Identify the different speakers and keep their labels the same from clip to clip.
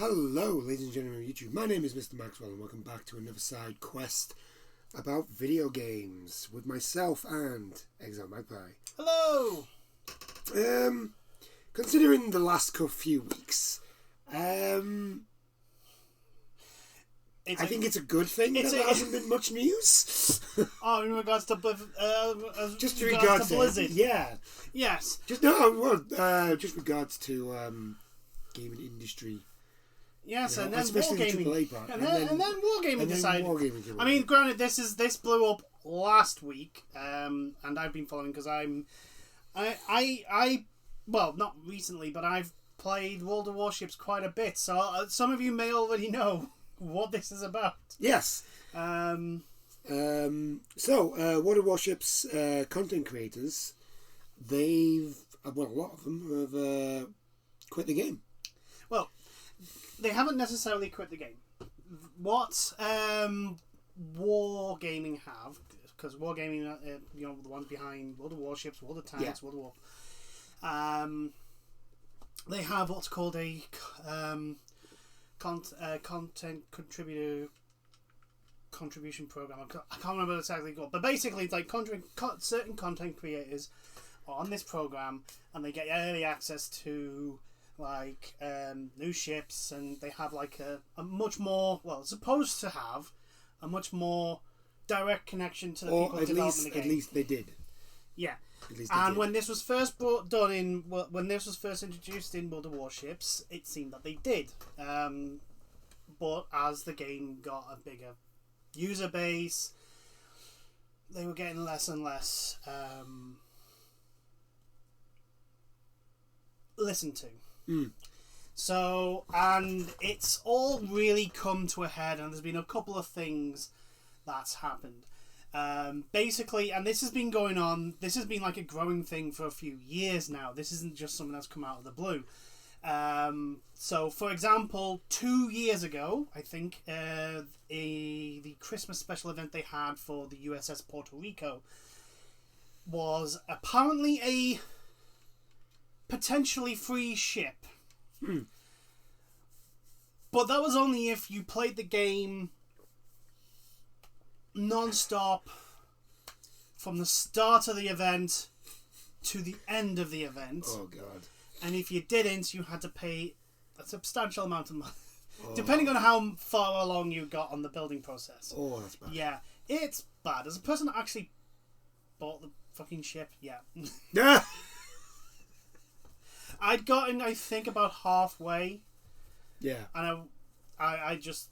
Speaker 1: Hello, ladies and gentlemen of YouTube. My name is Mr. Maxwell, and welcome back to another side quest about video games with myself and Exile Magpie.
Speaker 2: Hello!
Speaker 1: Considering the last few weeks, I think it's a good thing that there hasn't been much news.
Speaker 2: Oh, in regards to
Speaker 1: just in regards to
Speaker 2: Blizzard.
Speaker 1: Yeah.
Speaker 2: Yes.
Speaker 1: Just regards to gaming industry.
Speaker 2: Yes,
Speaker 1: you know,
Speaker 2: and then
Speaker 1: especially
Speaker 2: Wargaming.
Speaker 1: the AAA part.
Speaker 2: And then Wargaming decided.
Speaker 1: Wargaming
Speaker 2: I mean, granted, this blew up last week, and I've been following because well, not recently, but I've played World of Warships quite a bit, so some of you may already know what this is about.
Speaker 1: Yes. So, World of Warships content creators, a lot of them have quit the game.
Speaker 2: Well, they haven't necessarily quit the game. What Wargaming have, because Wargaming, the ones behind World of Warships, World of Tanks, World of War, they have what's called a content contribution program. I can't remember what it's exactly called, but basically it's like certain content creators are on this program and they get early access to new ships, and they have a much more, supposed to have a much more direct connection to the people developing the game.
Speaker 1: At least they did.
Speaker 2: Yeah. And when this was first when this was first introduced in World of Warships, it seemed that they did. But as the game got a bigger user base, they were getting less and less listened to. So, and it's all really come to a head, and there's been a couple of things that's happened. Basically, and this has been going on, this has been like a growing thing for a few years now. This isn't just something that's come out of the blue. So, for example, 2 years ago, I think, the Christmas special event they had for the USS Puerto Rico was apparently a potentially free ship. But that was only if you played the game non-stop from the start of the event to the end of the event.
Speaker 1: Oh god.
Speaker 2: And if you didn't, you had to pay a substantial amount of money. Depending on how far along you got on the building process.
Speaker 1: Oh, that's bad.
Speaker 2: Yeah, it's bad. As a person that actually bought the fucking ship, yeah. I'd gotten, I think, about halfway. Yeah. And I just,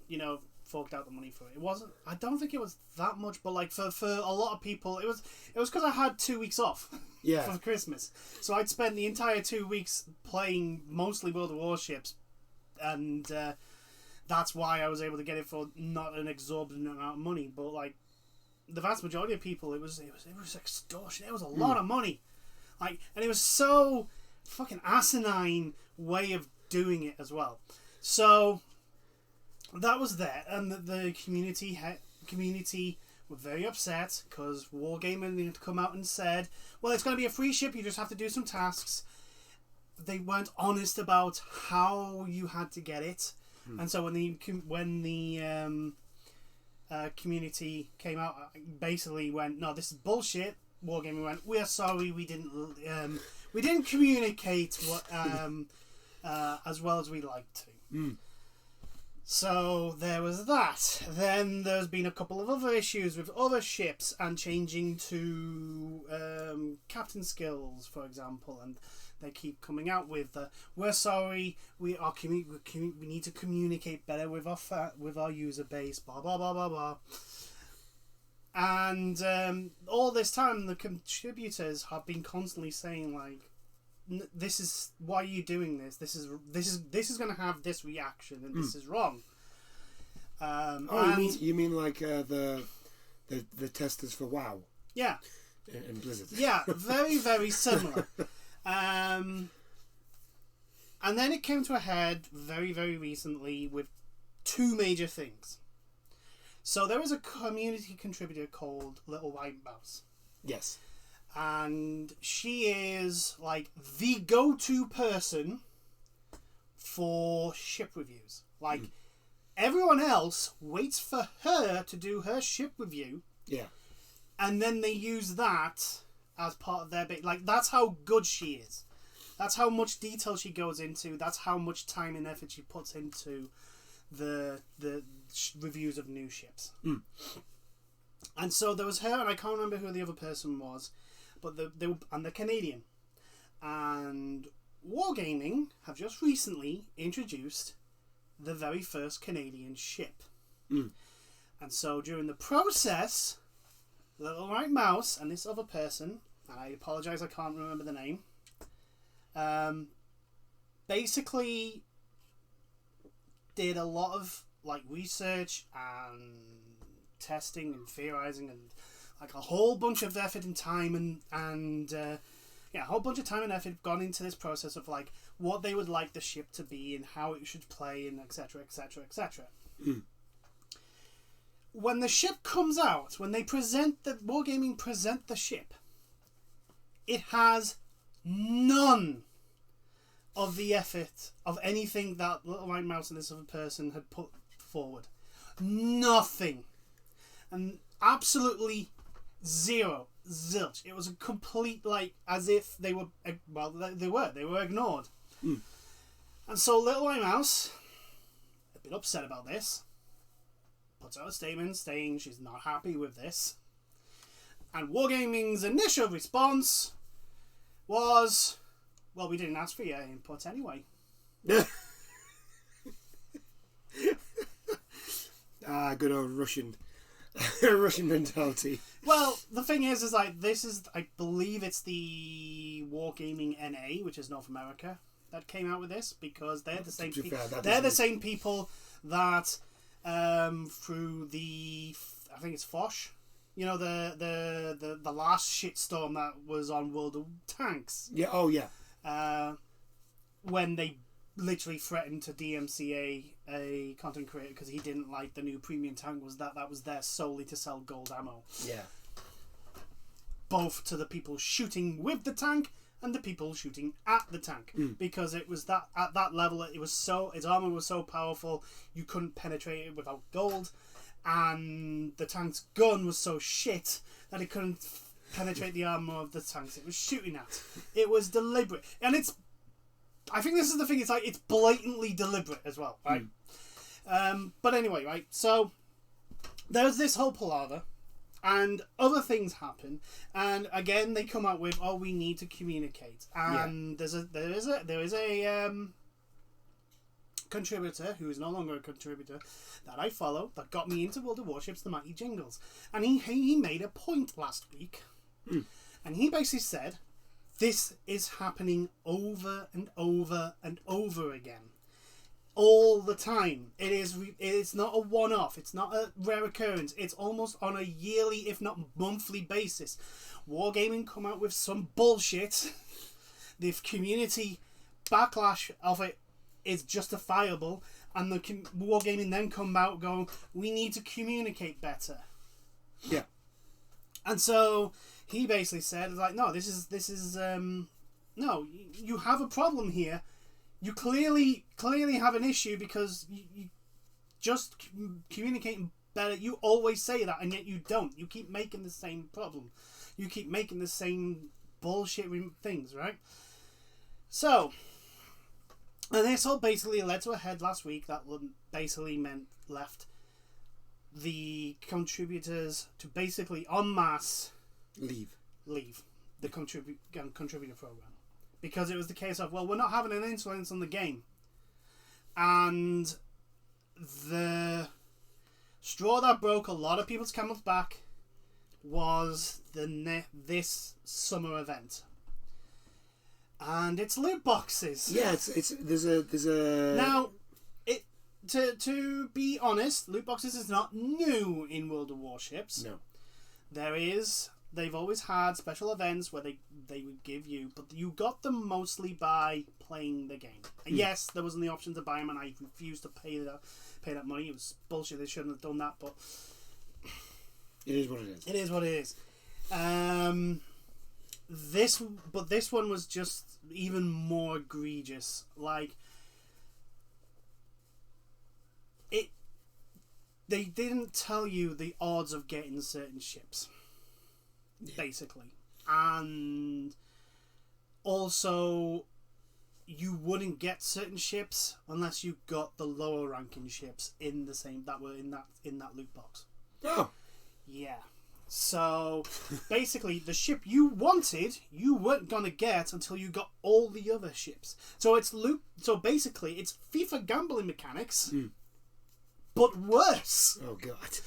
Speaker 2: forked out the money for it. It wasn't, I don't think it was that much, but for a lot of people, it was because I had 2 weeks off. Yeah. For Christmas. So I'd spent the entire 2 weeks playing mostly World of Warships, and that's why I was able to get it for not an exorbitant amount of money. But the vast majority of people, it was extortion. It was a lot of money. And it was so fucking asinine way of doing it as well. So that was there, and the community were very upset because Wargaming had come out and said, well, it's going to be a free ship, you just have to do some tasks. They weren't honest about how you had to get it. And so when the community came out, basically went, no, this is bullshit. Wargaming went, we are sorry, we didn't communicate what as well as we liked to. So there was that. Then there's been a couple of other issues with other ships and changing to captain skills, for example, and they keep coming out with we're sorry, we need to communicate better with our user base, blah blah blah blah blah. And all this time, the contributors have been constantly saying this is, why are you doing this? This is going to have this reaction, and this is wrong.
Speaker 1: You mean the testers for WoW? Yeah. And Blizzard.
Speaker 2: Yeah, very very similar. And then it came to a head very very recently with two major things. So there was a community contributor called Little White Mouse. Yes. And she is the go-to person for ship reviews. Like, everyone else waits for her to do her ship review.
Speaker 1: Yeah.
Speaker 2: And then they use that as part of their bit. Like, that's how good she is. That's how much detail she goes into. That's how much time and effort she puts into the reviews of new ships. And so there was her, and I can't remember who the other person was, but they're Canadian. And Wargaming have just recently introduced the very first Canadian ship. And so during the process, Little White Mouse and this other person, and I apologise I can't remember the name, basically did a lot of like research and testing and theorizing and like a whole bunch of effort and time and a whole bunch of time and effort gone into this process of like what they would like the ship to be and how it should play and etc. When the ship comes out, when they present the Wargaming present the ship, it has none of the effort of anything that Little White Mouse and this other person had put forward. Nothing. And absolutely zero. Zilch. It was a complete, like, as if they were, well, they were ignored. And so Little White Mouse, a bit upset about this, puts out a statement saying she's not happy with this. And Wargaming's initial response was, well, we didn't ask for your input anyway.
Speaker 1: Good old Russian mentality.
Speaker 2: Well, the thing is like, this is, I believe it's the Wargaming NA, which is North America, that came out with this, because they're the same people. They're the same people that through the, I think it's Foch, you know, the last shitstorm that was on World of Tanks.
Speaker 1: Yeah. Oh yeah.
Speaker 2: When they literally threatened to DMCA a content creator because he didn't like the new premium tank, was that was there solely to sell gold ammo. Yeah. Both to the people shooting with the tank and the people shooting at the tank, because it was that at that level it was so, its armor was so powerful you couldn't penetrate it without gold, and the tank's gun was so shit that it couldn't penetrate the armor of the tanks it was shooting at. It was deliberate, and it's, I think this is the thing, it's like, it's blatantly deliberate as well, right? But anyway, right, so there's this whole palaver, and other things happen, and again they come out with, oh, we need to communicate, and there is a contributor who is no longer a contributor that I follow that got me into World of Warships, the Mighty Jingles, and he made a point last week, and he basically said, this is happening over and over and over again. All the time. It's not a one-off. It's not a rare occurrence. It's almost on a yearly, if not monthly basis. Wargaming come out with some bullshit. The community backlash of it is justifiable. And the Wargaming then come out going, we need to communicate better. Yeah. And so he basically said, like, no, this is no, you have a problem here. You clearly have an issue because you just communicating better. You always say that, and yet you don't. You keep making the same problem. You keep making the same bullshit things, right? So, and this all basically led to a head last week that basically left the contributors to basically en masse leave the contributor program, because it was the case of, well, we're not having an influence on the game. And the straw that broke a lot of people's camel's back was this summer event, and it's loot boxes.
Speaker 1: Yeah, there's a
Speaker 2: now. To be honest, loot boxes is not new in World of Warships. No, they've always had special events where they would give you, but you got them mostly by playing the game. Yes, there wasn't the option to buy them, and I refused to pay that money. It was bullshit. They shouldn't have done that, but
Speaker 1: it is what it is.
Speaker 2: It is what it is. This one was just even more egregious. Like, they didn't tell you the odds of getting certain ships, basically, and also you wouldn't get certain ships unless you got the lower ranking ships in the same that were in that loot box.
Speaker 1: Oh,
Speaker 2: yeah. So basically, the ship you wanted, you weren't gonna get until you got all the other ships. So it's loot. So basically, it's FIFA gambling mechanics, but worse.
Speaker 1: Oh God!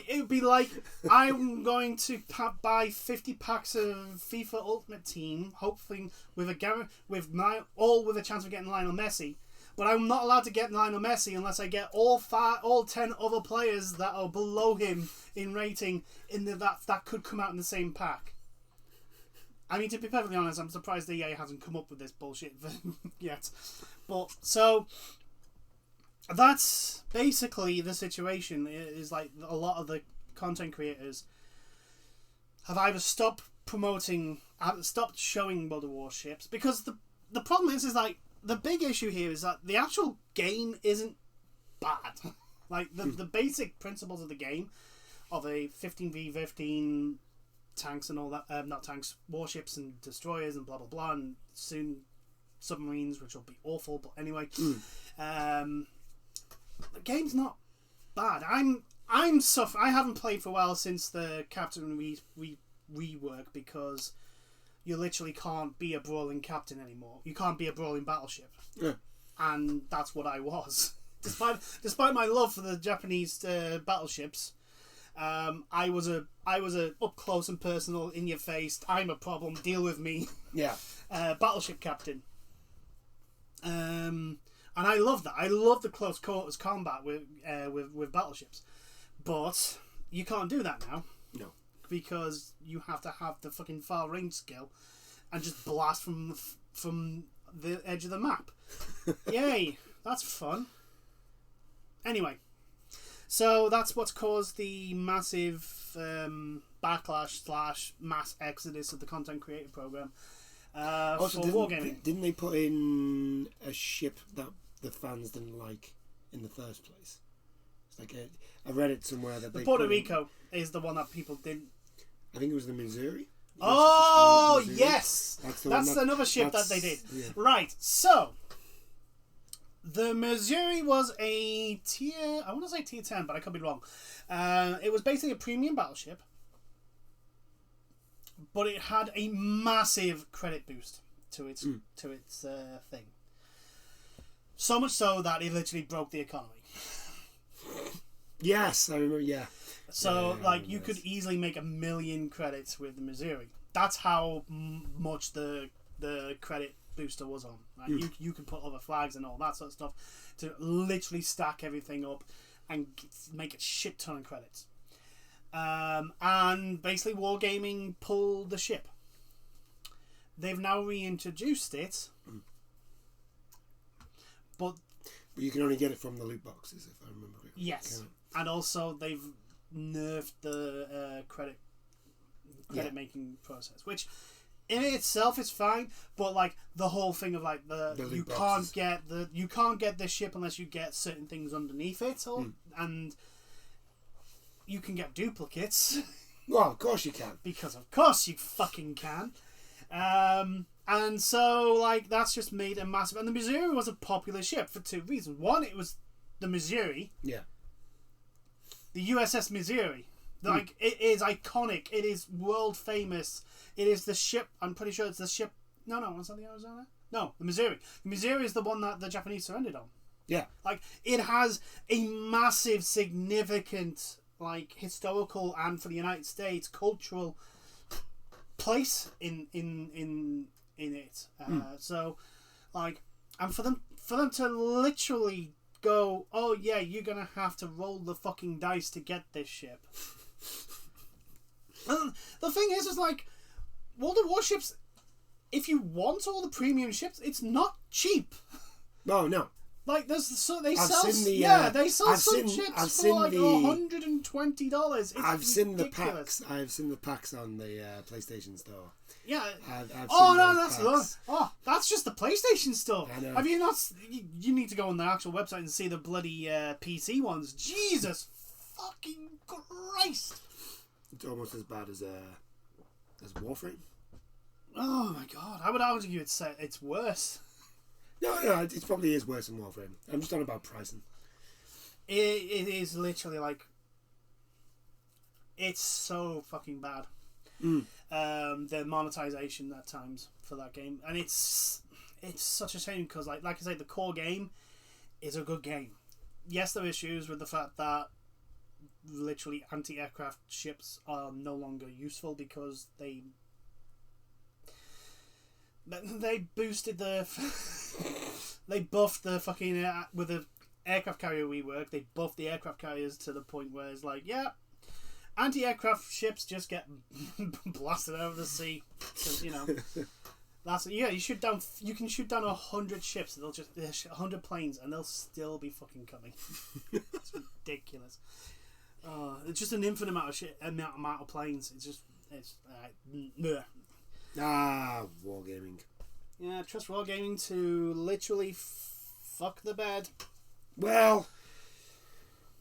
Speaker 2: It would be like I'm going to buy 50 packs of FIFA Ultimate Team, hopefully with a chance of getting Lionel Messi. But I'm not allowed to get Lionel Messi unless I get all 10 other players that are below him in rating that could come out in the same pack. I mean, to be perfectly honest, I'm surprised EA hasn't come up with this bullshit yet. But so that's basically the situation. Is like a lot of the content creators have either stopped showing World of Warships, because the problem is like, the big issue here is that the actual game isn't bad. Like, the basic principles of the game, of a 15v15 tanks and all that, not tanks, warships and destroyers and blah blah blah, and soon submarines, which will be awful, but anyway. The game's not bad. I haven't played for a while since the Captain rework, because you literally can't be a brawling captain anymore. You can't be a brawling battleship.
Speaker 1: Yeah.
Speaker 2: And that's what I was. Despite my love for the Japanese battleships, I was a up close and personal, in your face, I'm a problem, deal with me.
Speaker 1: Yeah.
Speaker 2: Battleship captain. And I love that. I love the close quarters combat with battleships, but you can't do that now.
Speaker 1: No.
Speaker 2: Because you have to have the fucking far range skill and just blast from the edge of the map. Yay, that's fun. Anyway, so that's what's caused the massive backlash / mass exodus of the content creator program
Speaker 1: Also,
Speaker 2: for wargaming.
Speaker 1: Didn't they put in a ship that the fans didn't like in the first place? It's like I read it somewhere that
Speaker 2: the Puerto Rico is the one that people didn't.
Speaker 1: I think it was the Missouri.
Speaker 2: Oh,
Speaker 1: Missouri.
Speaker 2: yes! That's another ship that they did.
Speaker 1: Yeah.
Speaker 2: Right, so the Missouri was a tier... I want to say tier 10, but I could be wrong. It was basically a premium battleship, but it had a massive credit boost to its thing. So much so that it literally broke the economy.
Speaker 1: Yes, I remember, yeah.
Speaker 2: So, you could easily make 1 million credits with the Missouri. That's how much the credit booster was on. Right? You could put other flags and all that sort of stuff to literally stack everything up and make a shit ton of credits. And basically Wargaming pulled the ship. They've now reintroduced it, but
Speaker 1: you can only get it from the loot boxes, if I remember correctly.
Speaker 2: Yes, and also they've nerfed the credit making process, which in itself is fine, but the whole thing of you can't get this ship unless you get certain things underneath it, and you can get duplicates.
Speaker 1: Well, of course you can,
Speaker 2: because of course you fucking can. And so that's just made a massive. And the Missouri was a popular ship for two reasons. One, it was the Missouri.
Speaker 1: Yeah.
Speaker 2: The USS Missouri. It is iconic. It is world famous. It is the ship. I'm pretty sure it's the ship. No, was that the Arizona? No, the Missouri. The Missouri is the one that the Japanese surrendered on.
Speaker 1: Yeah.
Speaker 2: It has a massive, significant, historical and for the United States cultural place in it. So, and for them to literally go, oh yeah, you're gonna have to roll the fucking dice to get this ship. The thing is World of Warships, if you want all the premium ships, it's not cheap.
Speaker 1: No.
Speaker 2: Like they sell
Speaker 1: they sell
Speaker 2: some chips for like $120.
Speaker 1: I've seen the packs. I've seen the packs on the PlayStation Store.
Speaker 2: Yeah.
Speaker 1: That's
Speaker 2: just the PlayStation Store.
Speaker 1: I know.
Speaker 2: Have you not? You need to go on the actual website and see the bloody PC ones. Jesus fucking Christ!
Speaker 1: It's almost as bad as Warframe.
Speaker 2: Oh my god! I would argue it's worse.
Speaker 1: No, it probably is worse than Warframe. I'm just on about pricing.
Speaker 2: It is literally like, it's so fucking bad. The monetization at times for that game, and it's such a shame because like I say, the core game is a good game. Yes, there are issues with the fact that literally anti-aircraft ships are no longer useful because they boosted they buffed the fucking with the aircraft carrier rework. They buffed the aircraft carriers to the point where it's like, yeah, anti-aircraft ships just get blasted out of the sea. Cause, you can shoot down 100 ships. They'll just 100 planes, and they'll still be fucking coming. It's ridiculous. It's just an infinite amount of planes.
Speaker 1: Wargaming.
Speaker 2: Yeah, trust Wargaming to literally fuck the bed.
Speaker 1: Well,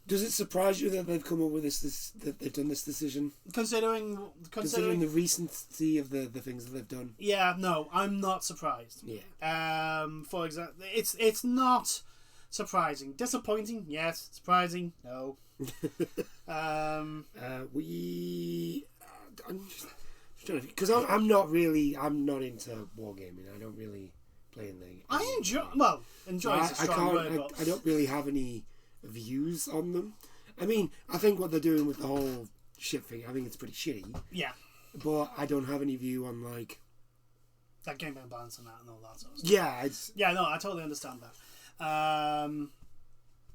Speaker 1: does it surprise you that they've come up with that they've done this decision?
Speaker 2: Considering
Speaker 1: the recency of the things that they've done.
Speaker 2: Yeah, no, I'm not surprised.
Speaker 1: Yeah.
Speaker 2: For example, it's not surprising. Disappointing, yes. Surprising, no.
Speaker 1: Because I'm not into wargaming. I don't really play in the.
Speaker 2: I enjoy. Enjoy is a strong word.
Speaker 1: I don't really have any views on them. I mean, I think what they're doing with the whole ship thing, I think it's pretty shitty.
Speaker 2: Yeah.
Speaker 1: But I don't have any view on like
Speaker 2: that game balance and that and all that sort of stuff.
Speaker 1: Yeah,
Speaker 2: no, I totally understand that.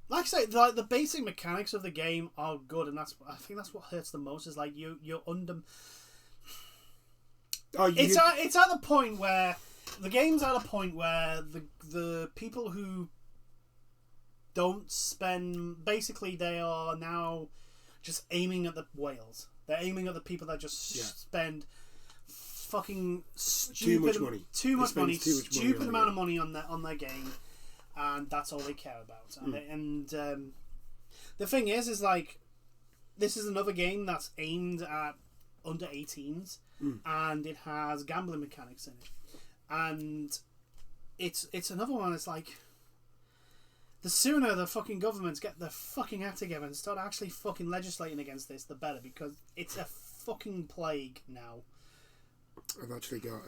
Speaker 2: Like I say, the basic mechanics of the game are good, and I think that's what hurts the most. Is like you're under. It's at the point where the game's at a point where the people who don't spend, basically they are now just aiming at the whales. They're aiming at the people that just spend fucking stupid
Speaker 1: too much money,
Speaker 2: stupid amount of money on their game, and that's all they care about. And the thing is like, this is another game that's aimed at under 18s, and it has gambling mechanics in it, and it's another one. It's like, the sooner the fucking governments get their fucking act together and start actually fucking legislating against this, the better, because it's a fucking plague now.
Speaker 1: I've actually got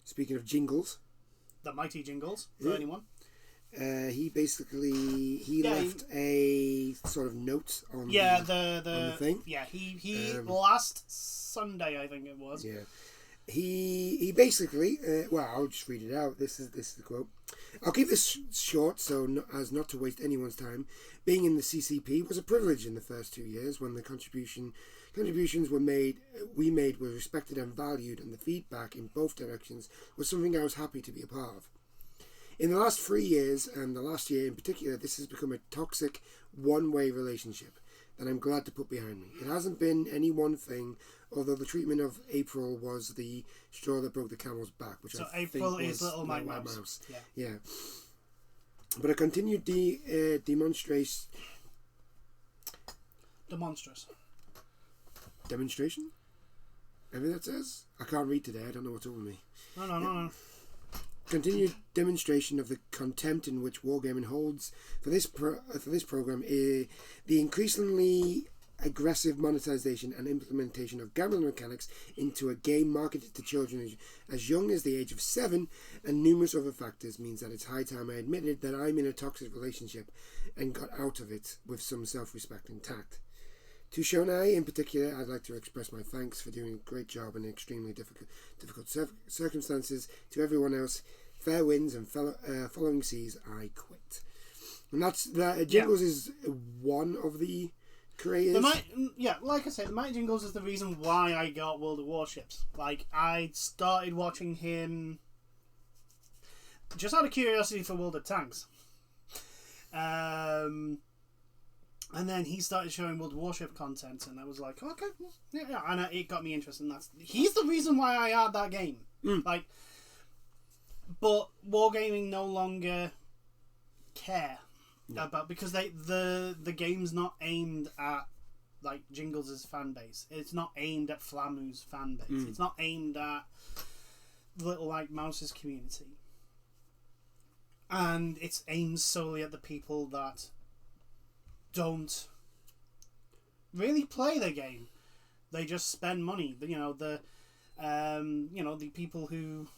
Speaker 1: speaking of jingles,
Speaker 2: the mighty jingles for anyone.
Speaker 1: He left a sort of note on the thing.
Speaker 2: Yeah, he last Sunday, I think it was.
Speaker 1: Yeah, he basically I'll just read it out. This is the quote. I'll keep this short so as not to waste anyone's time. Being in the CCP was a privilege in the first 2 years when the contributions we made were respected and valued, and the feedback in both directions was something I was happy to be a part of. In the last 3 years, and the last year in particular, this has become a toxic, one-way relationship that I'm glad to put behind me. It hasn't been any one thing, although the treatment of April was the straw that broke the camel's back, which I
Speaker 2: April
Speaker 1: think
Speaker 2: is
Speaker 1: was
Speaker 2: Little White Mouse.
Speaker 1: Yeah. But a continued demonstration? Everything that says? I can't read today. I don't know what's up with me.
Speaker 2: No.
Speaker 1: Continued demonstration of the contempt in which wargaming holds for this program is the increasingly aggressive monetization and implementation of gambling mechanics into a game marketed to children as young as the age of 7, and numerous other factors means that it's high time I admitted that I'm in a toxic relationship and got out of it with some self-respect intact. To Shonai in particular, I'd like to express my thanks for doing a great job in extremely difficult circumstances. To everyone else, fair winds and following seas, I quit. And Jingles is one of the creators.
Speaker 2: Like I said, the Mighty Jingles is the reason why I got World of Warships. Like, I started watching him just out of curiosity for World of Tanks. And then he started showing World Warship content, and I was like, okay, yeah, and it got me interested. And he's the reason why I had that game. Like, but Wargaming no longer care about, because the game's not aimed at like Jingles' fan base. It's not aimed at Flamu's fan base. It's not aimed at Little Like Mouse's community. And it's aimed solely at the people that don't really play the game. They just spend money. The people who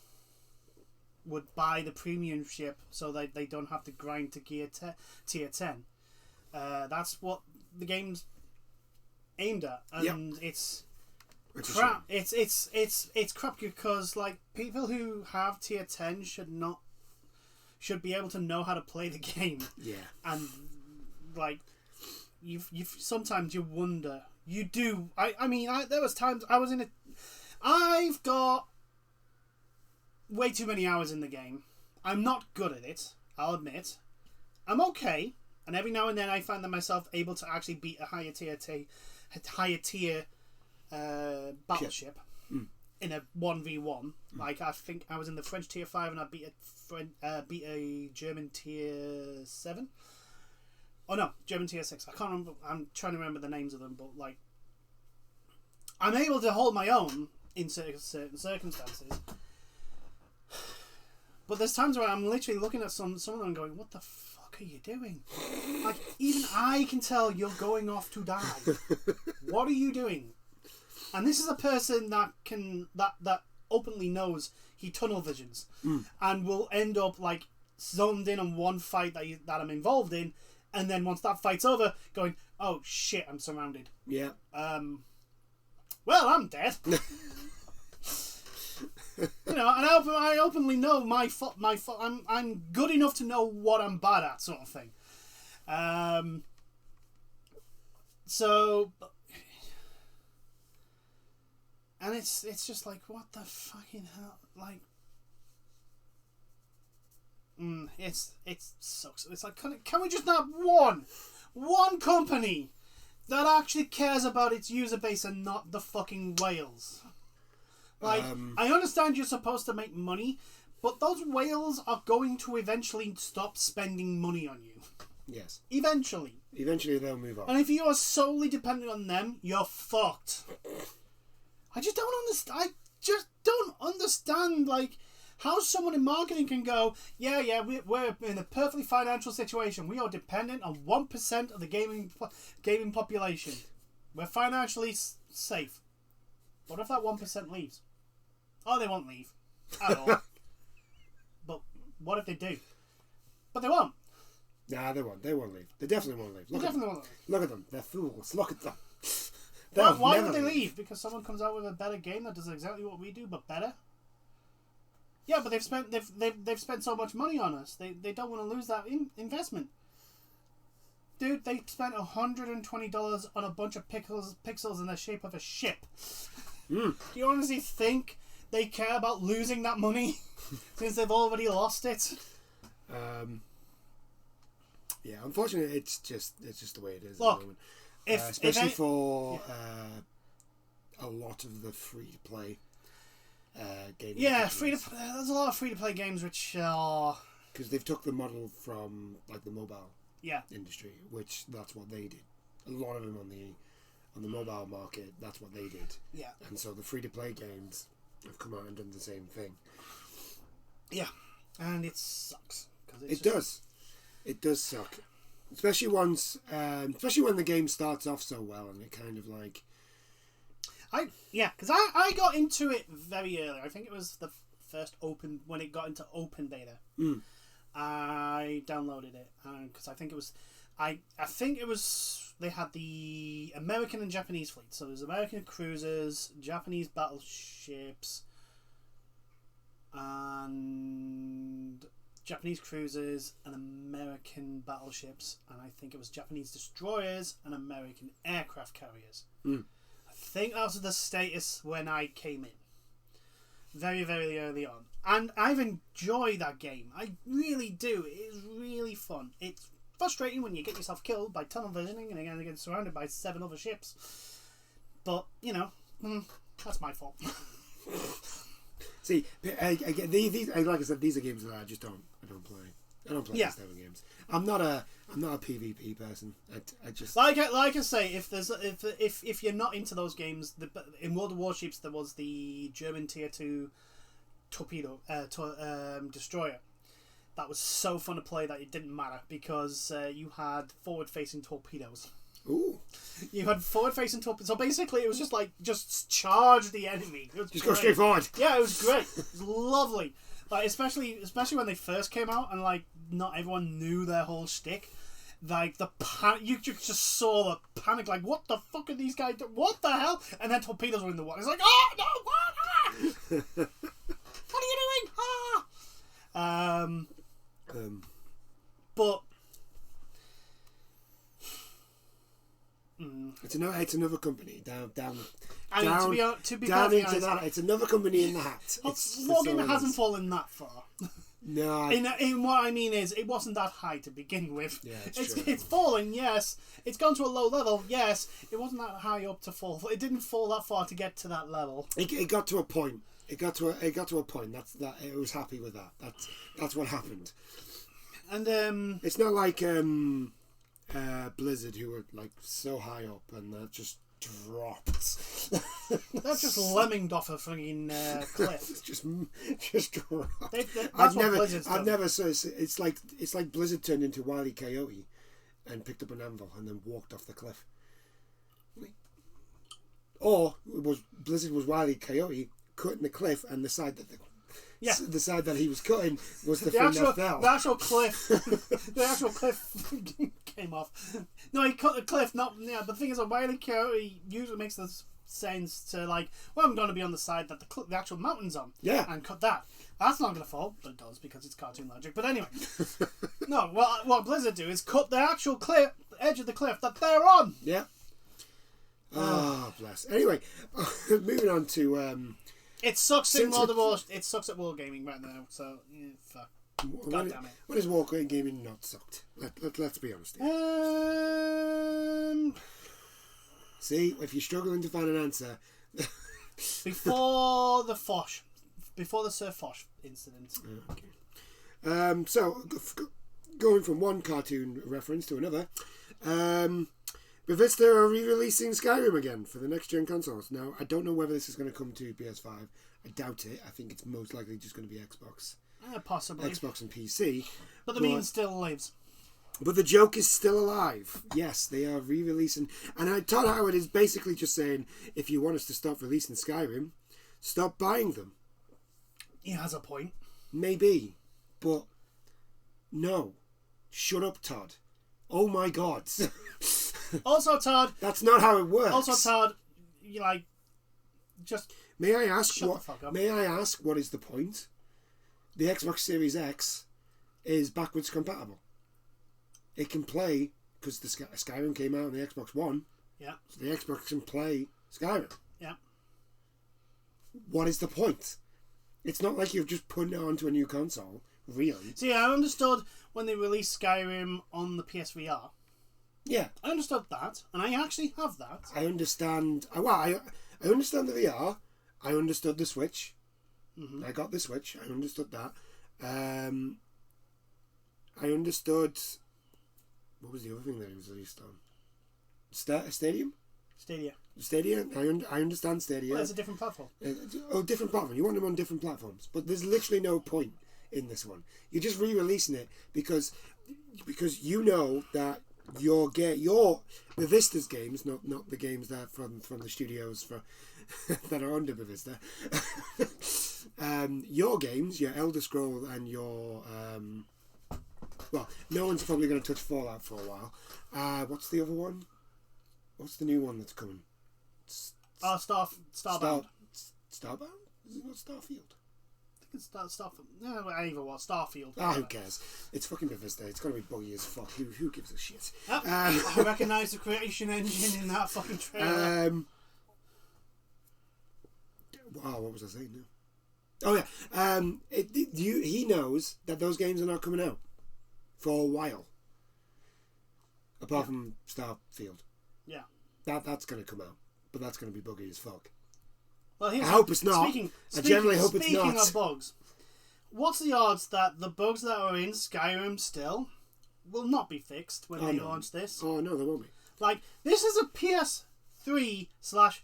Speaker 2: would buy the premium ship so that they don't have to grind to tier 10. That's what the game's aimed at, and it's crap. It's crap because like people who have tier 10 should be able to know how to play the game.
Speaker 1: Yeah.
Speaker 2: And like you've sometimes you wonder. You do. I mean there was times I was in a. I've got way too many hours in the game. I'm not good at it, I'll admit. I'm okay, and every now and then I find myself able to actually beat a higher tier battleship in a 1v1. Like I think I was in the French tier 5 and I beat a German tier 7. Oh no, German tier 6. I can't remember. I'm trying to remember the names of them, but like I'm able to hold my own in certain circumstances. But there's times where I'm literally looking at some of them and going, what the fuck are you doing? Like, even I can tell you're going off to die. What are you doing? And this is a person that openly knows he tunnel visions and will end up like zoned in on one fight that I'm involved in, and then once that fight's over, going, oh shit, I'm surrounded.
Speaker 1: Yeah.
Speaker 2: Well, I'm dead. And I openly know my fault. I'm good enough to know what I'm bad at, sort of thing. So, and it's just like, what the fucking hell, like, it sucks. It's like, can we just have one company that actually cares about its user base and not the fucking whales? Like, I understand you're supposed to make money, but those whales are going to eventually stop spending money on you.
Speaker 1: Yes.
Speaker 2: Eventually.
Speaker 1: Eventually they'll move on.
Speaker 2: And if you are solely dependent on them, you're fucked. I just don't understand, like, how someone in marketing can go, yeah, we're in a perfectly financial situation. We are dependent on 1% of the gaming population. We're financially safe. What if that 1% leaves? Oh, they won't leave at all. But what if they do? But they won't.
Speaker 1: Nah, they won't. They won't leave. They definitely won't leave.
Speaker 2: They definitely won't leave.
Speaker 1: Look at them. They're fools. Look at them.
Speaker 2: Why would they leave? Because someone comes out with a better game that does exactly what we do, but better. Yeah, but they've spent so much money on us. They don't want to lose that investment. Dude, they spent $120 on a bunch of pixels in the shape of a ship. Do you honestly think they care about losing that money since they've already lost it?
Speaker 1: Yeah, unfortunately, it's just the way it is
Speaker 2: Look,
Speaker 1: at the moment. Especially for a lot of the free-to-play games.
Speaker 2: Yeah, there's a lot of free-to-play games which are...
Speaker 1: Because they've took the model from like the mobile industry, which that's what they did. A lot of them on the mobile market, that's what they did.
Speaker 2: Yeah.
Speaker 1: And so the free-to-play games have come out and done the same thing.
Speaker 2: Yeah, and it sucks.
Speaker 1: It does suck. Especially when the game starts off so well and it kind of like...
Speaker 2: Because I got into it very early. I think it was the first when it got into open beta. I downloaded it because I think it was they had the American and Japanese fleet. So there's American cruisers, Japanese battleships, and Japanese cruisers and American battleships, and I think it was Japanese destroyers and American aircraft carriers. I think that was the status when I came in. very, very early on. And I've enjoyed that game. I really do. It is really fun. It's frustrating when you get yourself killed by tunnel visioning and again get surrounded by 7 other ships. But, that's my fault.
Speaker 1: See, I get these. Like I said, these are games that I don't play. I don't play these type of games. I'm not a PvP person. I just
Speaker 2: like I say, if you're not into those games, in World of Warships there was the German Tier 2 torpedo destroyer. That was so fun to play that it didn't matter because you had forward-facing torpedoes.
Speaker 1: Ooh.
Speaker 2: You had forward-facing torpedoes. So basically, it was just charge the enemy. It was
Speaker 1: just
Speaker 2: great.
Speaker 1: Go straight forward.
Speaker 2: Yeah, it was great. It was lovely. Like especially when they first came out and like not everyone knew their whole shtick. Like the you just saw the panic. Like, what the fuck are these guys doing? What the hell? And then torpedoes were in the water. It's like, oh no! What? What are you doing? But
Speaker 1: it's another company down
Speaker 2: to be
Speaker 1: down into
Speaker 2: honest,
Speaker 1: that. It's another company in the hat.
Speaker 2: Wargaming hasn't fallen that far.
Speaker 1: No.
Speaker 2: In what I mean is, it wasn't that high to begin with.
Speaker 1: Yeah,
Speaker 2: it's fallen, yes. It's gone to a low level, yes. It wasn't that high up to fall. It didn't fall that far to get to that level.
Speaker 1: It got to a point. It got to a point. It was happy with that. That's what happened.
Speaker 2: And
Speaker 1: it's not like Blizzard, who were like so high up and just dropped.
Speaker 2: They're just lemminged off a fucking cliff.
Speaker 1: just dropped.
Speaker 2: I've
Speaker 1: never so it's like Blizzard turned into Wile E. Coyote and picked up an anvil and then walked off the cliff. Or Blizzard was Wile E. Coyote cutting the cliff, and the side that he was cutting was the thing that fell.
Speaker 2: The actual cliff came off. No, he cut the cliff. But the thing is, a Wile E. Coyote usually makes the sense to like, well, I'm going to be on the side that the actual mountain's on.
Speaker 1: Yeah.
Speaker 2: And cut that. That's not going to fall, but it does because it's cartoon logic. But anyway, no. What Blizzard do is cut the actual edge of the cliff that they're on.
Speaker 1: Yeah. Oh, bless. Anyway, moving on to.
Speaker 2: It sucks in World of War. It sucks at wargaming right now. So, fuck. God damn it.
Speaker 1: When has wargaming not sucked? Let's be honest. See, if you're struggling to find an answer.
Speaker 2: Before the Sir Foch incident.
Speaker 1: Okay. So, going from one cartoon reference to another. Bethesda are re-releasing Skyrim again for the next-gen consoles. Now, I don't know whether this is going to come to PS5. I doubt it. I think it's most likely just going to be Xbox.
Speaker 2: Possibly.
Speaker 1: Xbox and PC.
Speaker 2: But the meme still lives.
Speaker 1: But the joke is still alive. Yes, they are re-releasing. And Todd Howard is basically just saying, if you want us to stop releasing Skyrim, stop buying them.
Speaker 2: He has a point.
Speaker 1: Maybe. But no. Shut up, Todd. Oh my God.
Speaker 2: Also, Todd.
Speaker 1: That's not how it works.
Speaker 2: Also, Todd, just.
Speaker 1: May I ask
Speaker 2: shut the fuck up.
Speaker 1: May I ask what is the point? The Xbox Series X is backwards compatible. It can play because the Skyrim came out on the Xbox One.
Speaker 2: Yeah.
Speaker 1: So the Xbox can play Skyrim.
Speaker 2: Yeah.
Speaker 1: What is the point? It's not like you're just putting it onto a new console, really.
Speaker 2: See, I understood when they released Skyrim on the PSVR.
Speaker 1: Yeah.
Speaker 2: I understood that, and I actually have that.
Speaker 1: I understand. I understand the VR. I understood the Switch. Mm-hmm. I got the Switch. I understood that. I understood. What was the other thing that it was released on? Stadium? Stadia. I understand Stadia.
Speaker 2: Well, it's a different platform.
Speaker 1: Different platform. You want them on different platforms, but there's literally no point in this one. You're just re-releasing it because you know that your Bethesda's games, not the games that from the studios that are under Bethesda. Your games, your Elder Scroll and your well, no one's probably going to touch Fallout for a while. What's the other one? What's the new one that's coming?
Speaker 2: Starbound.
Speaker 1: Starbound? Is it not Starfield?
Speaker 2: I think it's Starfield. No, either was Starfield.
Speaker 1: Who cares? It's fucking Bethesda. It's going to be buggy as fuck. Who gives a shit?
Speaker 2: Yep. I recognise the creation engine in that fucking trailer.
Speaker 1: Wow, what was I saying now? Oh yeah. He knows that those games are not coming out for a while. Apart from Starfield.
Speaker 2: Yeah.
Speaker 1: That's going to come out, but that's going to be buggy as fuck.
Speaker 2: Well,
Speaker 1: I hope it's not. I generally hope it's not.
Speaker 2: Speaking of bugs, what's the odds that the bugs that are in Skyrim still will not be fixed when they launch this?
Speaker 1: Oh no, they won't be.
Speaker 2: Like, this is a PS3 /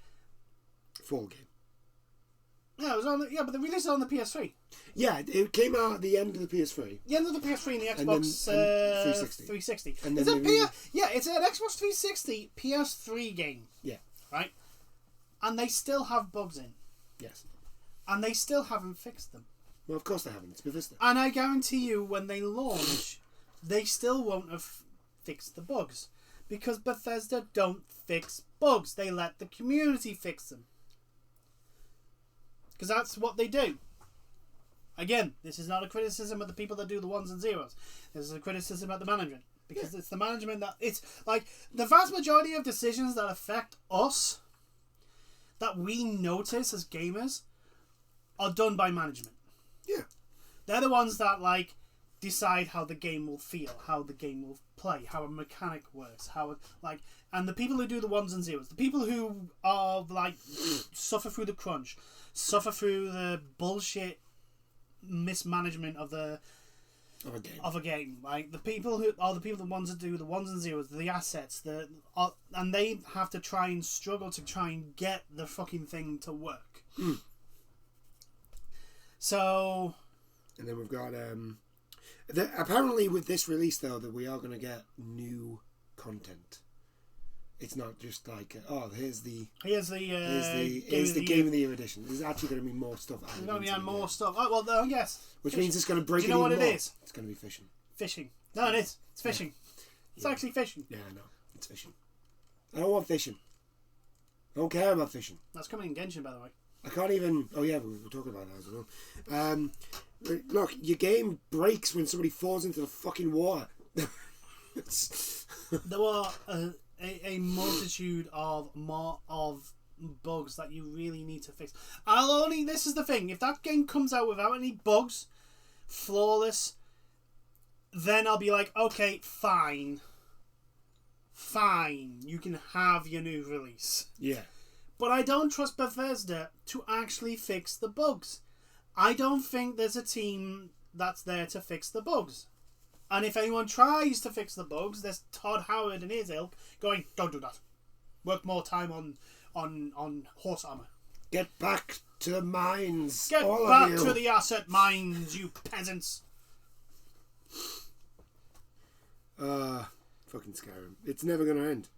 Speaker 1: fall game.
Speaker 2: Yeah, it was on. But they released it on the PS3.
Speaker 1: Yeah, it came out at the end of the PS3.
Speaker 2: The end of the PS3 and the Xbox 360.
Speaker 1: And
Speaker 2: it's it's an Xbox 360 PS3 game.
Speaker 1: Yeah.
Speaker 2: Right? And they still have bugs in.
Speaker 1: Yes.
Speaker 2: And they still haven't fixed them.
Speaker 1: Well, of course they haven't. It's Bethesda.
Speaker 2: And I guarantee you, when they launch, they still won't have fixed the bugs. Because Bethesda don't fix bugs. They let the community fix them. Because that's what they do. Again, this is not a criticism of the people that do the ones and zeros. This is a criticism of the management. Because it's the management that... It's like, the vast majority of decisions that affect us, that we notice as gamers, are done by management.
Speaker 1: Yeah.
Speaker 2: They're the ones that, like, decide how the game will feel, how the game will play, how a mechanic works, and the people who do the ones and zeros, the people who are, like, suffer through the crunch, suffer through the bullshit mismanagement of a game. Like, the people who are the ones that do the ones and zeros, the assets, and they have to try and struggle to try and get the fucking thing to work. So,
Speaker 1: and then we've got apparently with this release though that we are going to get new content. It's not just like here's the Game of the Year edition. There's actually going to be more stuff.
Speaker 2: There's going to be more stuff. Oh well, yes.
Speaker 1: Which means it's going to break.
Speaker 2: Do you know what it is?
Speaker 1: It's going to be fishing.
Speaker 2: Fishing. No, it is. It's fishing. Yeah. It's actually fishing.
Speaker 1: Yeah, I know. It's fishing. I don't want fishing. I don't care about fishing.
Speaker 2: That's coming in Genshin, by the way.
Speaker 1: I can't even... Oh yeah, we're talking about that as well. Look, your game breaks when somebody falls into the fucking water.
Speaker 2: There were a multitude of bugs that you really need to fix. This is the thing, if that game comes out without any bugs, flawless, then I'll be like, okay, fine, you can have your new release.
Speaker 1: Yeah.
Speaker 2: But I don't trust Bethesda to actually fix the bugs. I don't think there's a team that's there to fix the bugs. And if anyone tries to fix the bugs, there's Todd Howard and his ilk going, don't do that. Work more time on horse armour.
Speaker 1: Get back to the mines.
Speaker 2: Get back to the asset mines, you peasants.
Speaker 1: Fucking Skyrim. It's never going to end.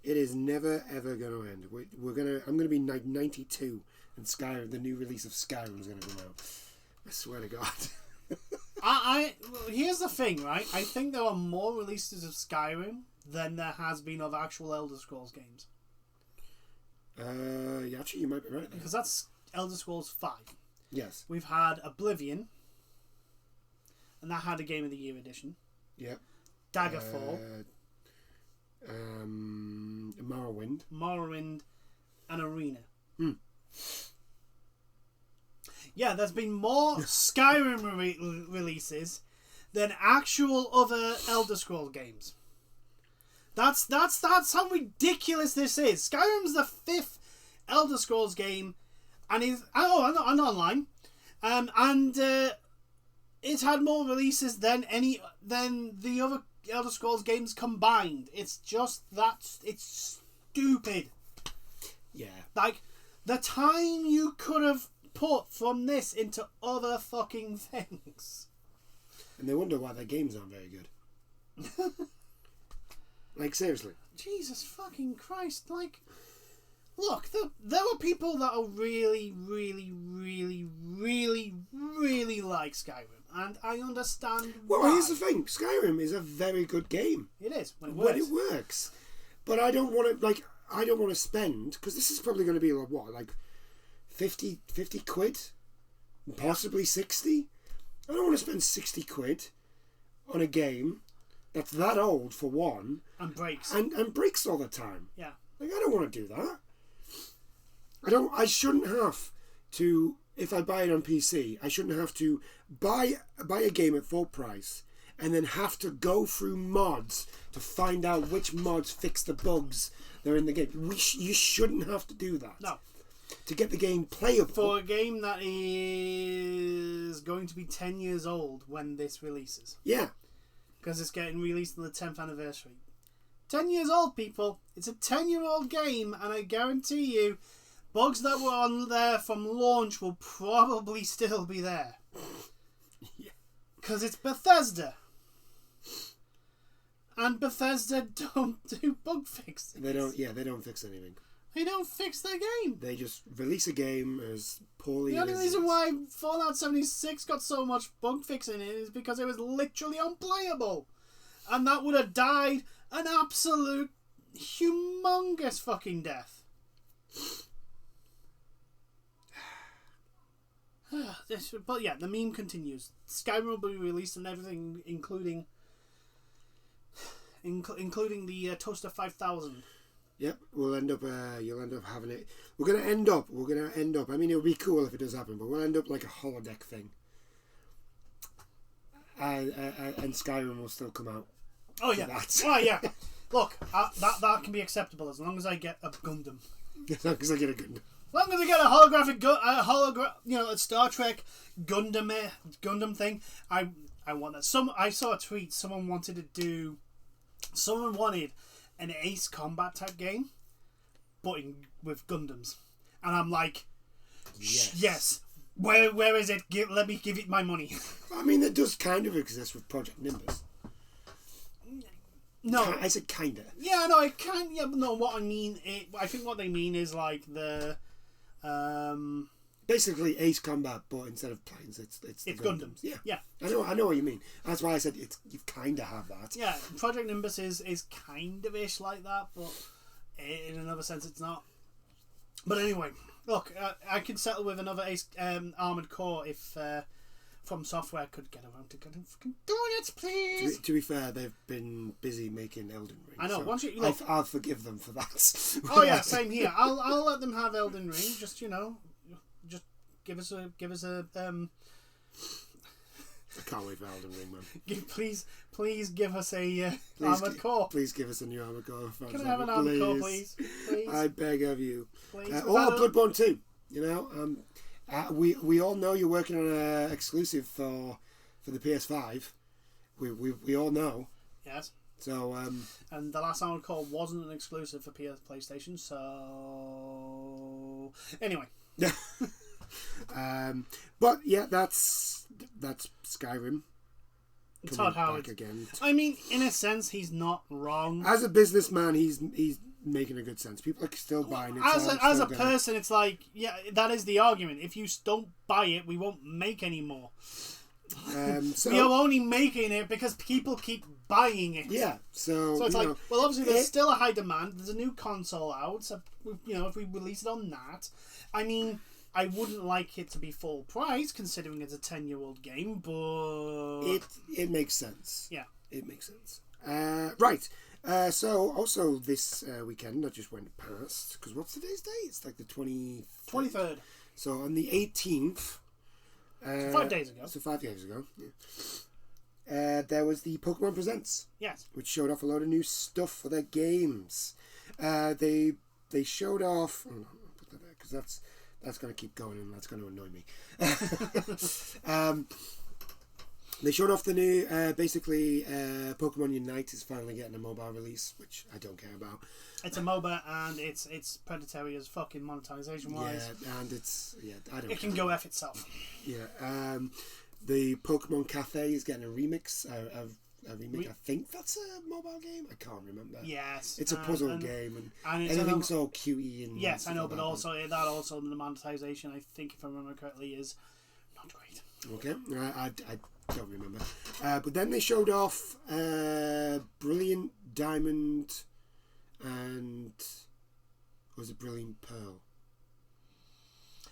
Speaker 1: It is never ever going to end. I'm going to be 92, and Skyrim, the new release of Skyrim, is going to come out. I swear to God.
Speaker 2: Here's the thing, right? I think there are more releases of Skyrim than there has been of actual Elder Scrolls games.
Speaker 1: Yeah, actually, you might be right there.
Speaker 2: Because that's Elder Scrolls 5.
Speaker 1: Yes.
Speaker 2: We've had Oblivion, and that had a Game of the Year edition.
Speaker 1: Yep.
Speaker 2: Daggerfall.
Speaker 1: Morrowind,
Speaker 2: and Arena. Yeah, there's been more Skyrim releases than actual other Elder Scrolls games. That's how ridiculous this is. Skyrim's the 5th Elder Scrolls game, and and online, and it's had more releases than the other Elder Scrolls games combined. It's just it's stupid.
Speaker 1: Yeah.
Speaker 2: Like, the time you could have put from this into other fucking things.
Speaker 1: And they wonder why their games aren't very good. Like, seriously.
Speaker 2: Jesus fucking Christ. Like, look, there are people that are really, really, really, really, really like Skyrim. And I understand why.
Speaker 1: Well, here's the thing. Skyrim is a very good game.
Speaker 2: It is, when
Speaker 1: it works. But I don't want to spend, because this is probably going to be like 50 quid? Possibly 60? I don't want to spend 60 quid on a game that's that old, for one.
Speaker 2: And breaks.
Speaker 1: And breaks all the time.
Speaker 2: Yeah.
Speaker 1: Like, I don't want to do that. I shouldn't have to if I buy it on PC, I shouldn't have to buy a game at full price and then have to go through mods to find out which mods fix the bugs that are in the game. You shouldn't have to do that.
Speaker 2: No.
Speaker 1: To get the game playable.
Speaker 2: For a game that is going to be 10 years old when this releases.
Speaker 1: Yeah.
Speaker 2: Because it's getting released on the 10th anniversary. 10 years old, people. It's a 10-year-old game, and I guarantee you, bugs that were on there from launch will probably still be there.
Speaker 1: Yeah.
Speaker 2: Because it's Bethesda. And Bethesda don't do bug fixes.
Speaker 1: They don't fix anything.
Speaker 2: They don't fix their game.
Speaker 1: They just release a game as poorly
Speaker 2: The
Speaker 1: as...
Speaker 2: only reason why Fallout 76 got so much bug fixing in it is because it was literally unplayable. And that would have died an absolute humongous fucking death. But yeah, the meme continues. Skyrim will be released and everything, including the Toaster 5000.
Speaker 1: Yep, we'll end up. You'll end up having it. We're gonna end up. I mean, it would be cool if it does happen, but we'll end up like a holodeck thing. And Skyrim will still come out.
Speaker 2: Oh yeah. Oh yeah. Look, that can be acceptable as long as I get a Gundam.
Speaker 1: As long as I get a Gundam.
Speaker 2: As long as I get a holographic, a Star Trek Gundam thing. I want that. I saw a tweet. Someone wanted an Ace Combat type game, but with Gundams, and I'm like, yes. Where is it? Let me give it my money.
Speaker 1: I mean, it does kind of exist with Project Nimbus.
Speaker 2: No,
Speaker 1: I said kinda.
Speaker 2: Yeah, no, I can't. Yeah, but no. What I mean, I think what they mean is like the,
Speaker 1: basically Ace Combat, but instead of planes, it's
Speaker 2: Gundams. Yeah.
Speaker 1: I know what you mean. That's why I said you kind of have that.
Speaker 2: Yeah, Project Nimbus is kind of ish like that, but in another sense, it's not. But anyway, look, I could settle with another Ace Armored Core if From Software could get around to fucking doing it, please.
Speaker 1: To be fair, they've been busy making Elden Ring.
Speaker 2: I know.
Speaker 1: So
Speaker 2: once you
Speaker 1: I'll forgive them for that.
Speaker 2: Oh yeah, same here. I'll let them have Elden Ring. Just give us a
Speaker 1: I can't wait for Elden Ring, man.
Speaker 2: Please give us a Armored Core.
Speaker 1: Please give us a new Armored Core.
Speaker 2: Can I have an Armored Core, please?
Speaker 1: I beg of you.
Speaker 2: Please.
Speaker 1: Bloodborne 2. You know, we all know you're working on an exclusive for the PS5. We all know.
Speaker 2: Yes.
Speaker 1: So
Speaker 2: and the last Armored Core wasn't an exclusive for PlayStation. So anyway.
Speaker 1: But yeah, that's Skyrim.
Speaker 2: Todd Howard again. I mean, in a sense, he's not wrong.
Speaker 1: As a businessman, he's making a good sense. People are still buying it.
Speaker 2: As a person, it's like, yeah, that is the argument. If you don't buy it, we won't make any more. We are only making it because people keep buying it.
Speaker 1: Yeah, so
Speaker 2: it's like, well, obviously there's still a high demand. There's a new console out. So, if we release it on that, I mean, I wouldn't like it to be full price considering it's a 10-year-old game, but
Speaker 1: it makes sense.
Speaker 2: Yeah,
Speaker 1: it makes sense. Right. So also this weekend that just went past, because what's today's date? It's like the
Speaker 2: 23rd.
Speaker 1: So on the 18th.
Speaker 2: 5 days ago.
Speaker 1: So 5 days ago. Yeah. There was the Pokemon Presents.
Speaker 2: Yes.
Speaker 1: Which showed off a load of new stuff for their games. They showed off. Oh, I'll put that there because that's going to keep going and that's going to annoy me. They showed off the new, basically, Pokemon Unite is finally getting a mobile release, which I don't care about.
Speaker 2: It's a MOBA and it's predatory as fucking monetization wise.
Speaker 1: Yeah, and I don't.
Speaker 2: It can go F itself.
Speaker 1: Yeah. The Pokemon Cafe is getting a remix. A remake. I think that's a mobile game. I can't remember.
Speaker 2: Yes,
Speaker 1: it's a puzzle game and
Speaker 2: it's
Speaker 1: everything's all cutie and
Speaker 2: yes, I know, but also the monetization, I think if I remember correctly, is not great.
Speaker 1: Okay, I don't remember. But then they showed off Brilliant Diamond and was it Brilliant Pearl?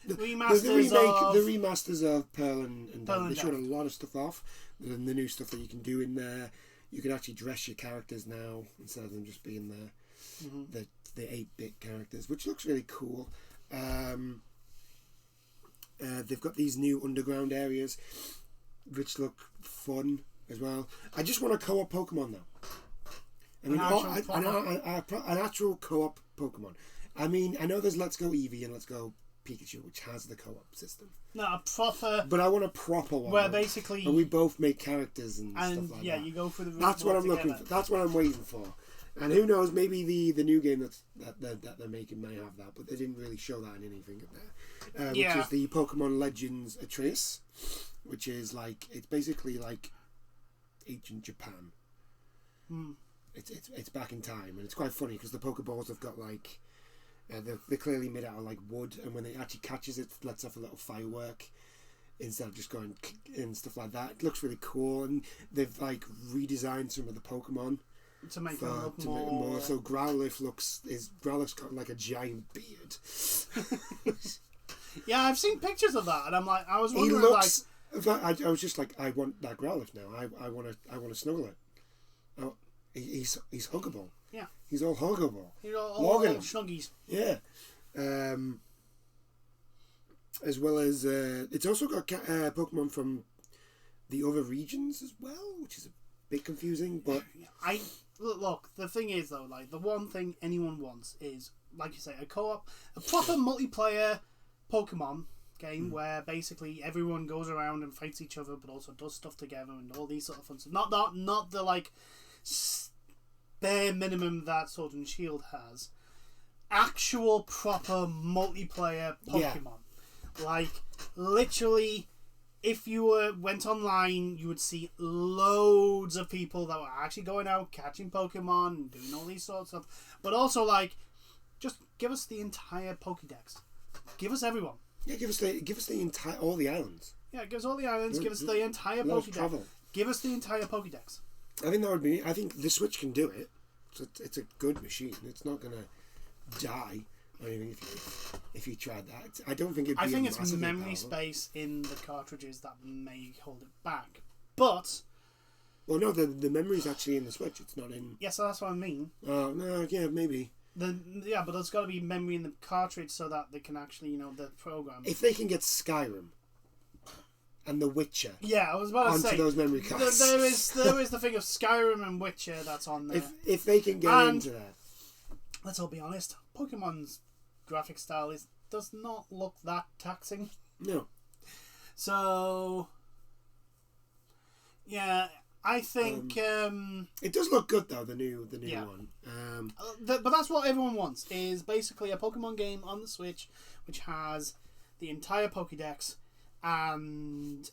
Speaker 1: The remasters of Pearl and Diamond. They showed a lot of stuff off. The new stuff that you can do in there. You can actually dress your characters now instead of them just being the 8-bit characters, which looks really cool. They've got these new underground areas, which look fun as well. I just want a co-op Pokemon now. I mean, an actual co-op Pokemon. I mean, I know there's Let's Go Eevee and Let's Go Pikachu, which has the co-op system.
Speaker 2: No, a proper...
Speaker 1: But I want a proper one.
Speaker 2: Where basically...
Speaker 1: And we both make characters and stuff like that.
Speaker 2: Yeah, you go through the...
Speaker 1: That's what I'm looking for. That's what I'm waiting for. And who knows, maybe the new game that they're making may have that, but they didn't really show that in anything there. Which is the Pokemon Legends Atreus, which is like... It's basically like ancient Japan. It's back in time, and it's quite funny because the Pokeballs have got like... they're clearly made out of like wood, and when it actually catches it, it lets off a little firework instead of just going and stuff like that. It looks really cool, and they've like redesigned some of the Pokemon
Speaker 2: to make them look more.
Speaker 1: So Growlithe's got like a giant beard.
Speaker 2: Yeah, I've seen pictures of that, and I'm like, I was wondering,
Speaker 1: I was just like, I want that Growlithe now. I want to snuggle it. Oh, he's huggable.
Speaker 2: Yeah.
Speaker 1: He's all huggable.
Speaker 2: He's all snuggies.
Speaker 1: Yeah. As well as... it's also got Pokemon from the other regions as well, which is a bit confusing, but...
Speaker 2: Look, the thing is, though, like, the one thing anyone wants is, like you say, a co-op, a proper multiplayer Pokemon game where basically everyone goes around and fights each other, but also does stuff together and all these sort of fun stuff. Not the, like... bare minimum that Sword and Shield has. Actual proper multiplayer Pokemon. Like, literally, if you went online, you would see loads of people that were actually going out, catching Pokemon, and doing all these sorts of stuff. But also, like, just give us the entire Pokédex. Give us everyone.
Speaker 1: Yeah, give us the entire, all the islands.
Speaker 2: Yeah, give us all the islands, give us the entire Pokédex. Give us the entire Pokédex.
Speaker 1: I think that would be... I think the Switch can do it. It's a good machine. It's not going to die or anything if you tried that. I don't think it'd be...
Speaker 2: I think it's memory space in the cartridges that may hold it back. But...
Speaker 1: Well, no, the memory's actually in the Switch. It's not in...
Speaker 2: Yeah, so that's what I mean.
Speaker 1: Oh, no, yeah, maybe.
Speaker 2: Yeah, but there's got to be memory in the cartridge so that they can actually, the program...
Speaker 1: If they can get Skyrim... and The Witcher.
Speaker 2: Yeah, I was about to say
Speaker 1: onto those memory cards.
Speaker 2: There is the thing of Skyrim and Witcher that's on there.
Speaker 1: If they can get into that.
Speaker 2: Let's all be honest, Pokemon's graphic style does not look that taxing.
Speaker 1: No.
Speaker 2: So yeah, I think
Speaker 1: it does look good though, the new one.
Speaker 2: But that's what everyone wants, is basically a Pokemon game on the Switch which has the entire Pokédex and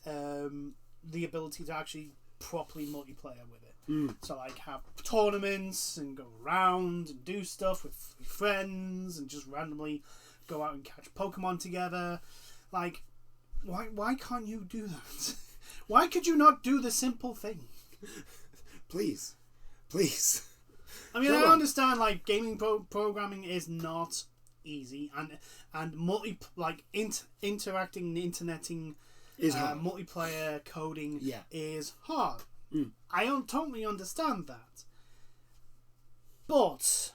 Speaker 2: the ability to actually properly multiplayer with it. So like have tournaments and go around and do stuff with friends and just randomly go out and catch Pokemon together. Like, why can't you do that? Why could you not do the simple thing?
Speaker 1: Please.
Speaker 2: I mean, I understand like gaming programming is not easy, and interacting, interneting,
Speaker 1: is hard.
Speaker 2: Multiplayer coding is hard. I don't totally understand that, but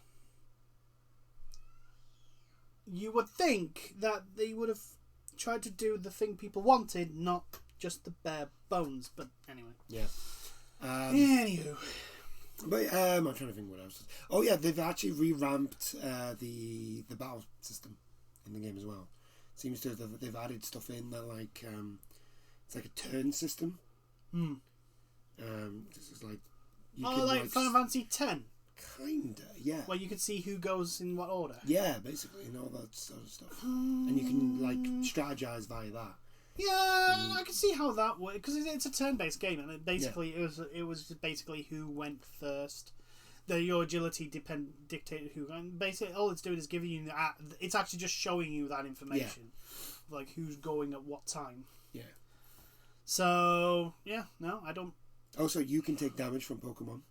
Speaker 2: you would think that they would have tried to do the thing people wanted, not just the bare bones. But anyway, anywho.
Speaker 1: But I'm trying to think what else. Oh yeah, they've actually revamped the battle system in the game as well. Seems to have they've added stuff in that like it's like a turn system. This is like
Speaker 2: like Final Fantasy X.
Speaker 1: Kinda, yeah.
Speaker 2: Where you could see who goes in what order.
Speaker 1: Yeah, basically, and all that sort of stuff. And you can like strategize via that.
Speaker 2: Yeah, I can see how that works because it's a turn-based game, and it was basically who went first. Your agility dictated who. And basically, all it's doing is giving you it's actually just showing you that information, like who's going at what time. Yeah. So I don't.
Speaker 1: Also, you can take damage from Pokemon.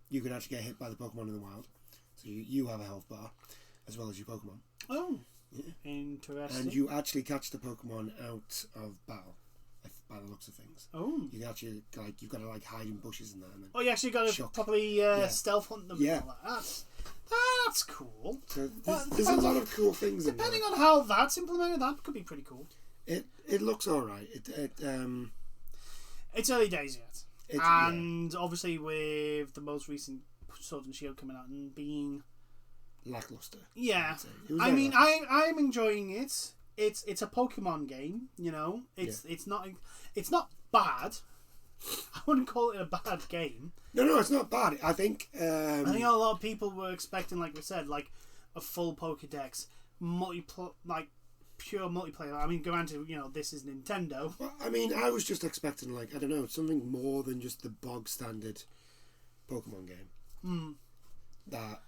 Speaker 1: You can actually get hit by the Pokemon in the wild, so you have a health bar as well as your Pokemon.
Speaker 2: Oh. Yeah. Interesting.
Speaker 1: And you actually catch the Pokemon out of battle, by the looks of things.
Speaker 2: Oh.
Speaker 1: You actually you've got to hide in bushes and that. And
Speaker 2: you actually got to properly stealth hunt them. Yeah. And all that. That's cool.
Speaker 1: So there's a lot of cool things.
Speaker 2: Depending on how that's implemented, that could be pretty cool.
Speaker 1: It looks all right.
Speaker 2: It's early days yet, obviously with the most recent Sword and Shield coming out and being
Speaker 1: lackluster.
Speaker 2: Yeah, I'm enjoying it. It's a Pokemon game, you know. It's not bad. I wouldn't call it a bad game.
Speaker 1: No, it's not bad. I think
Speaker 2: a lot of people were expecting, like we said, like a full Pokédex, pure multiplayer. I mean, granted, you know, this is Nintendo.
Speaker 1: Well, I mean, I was just expecting, like, I don't know, something more than just the bog standard Pokemon game that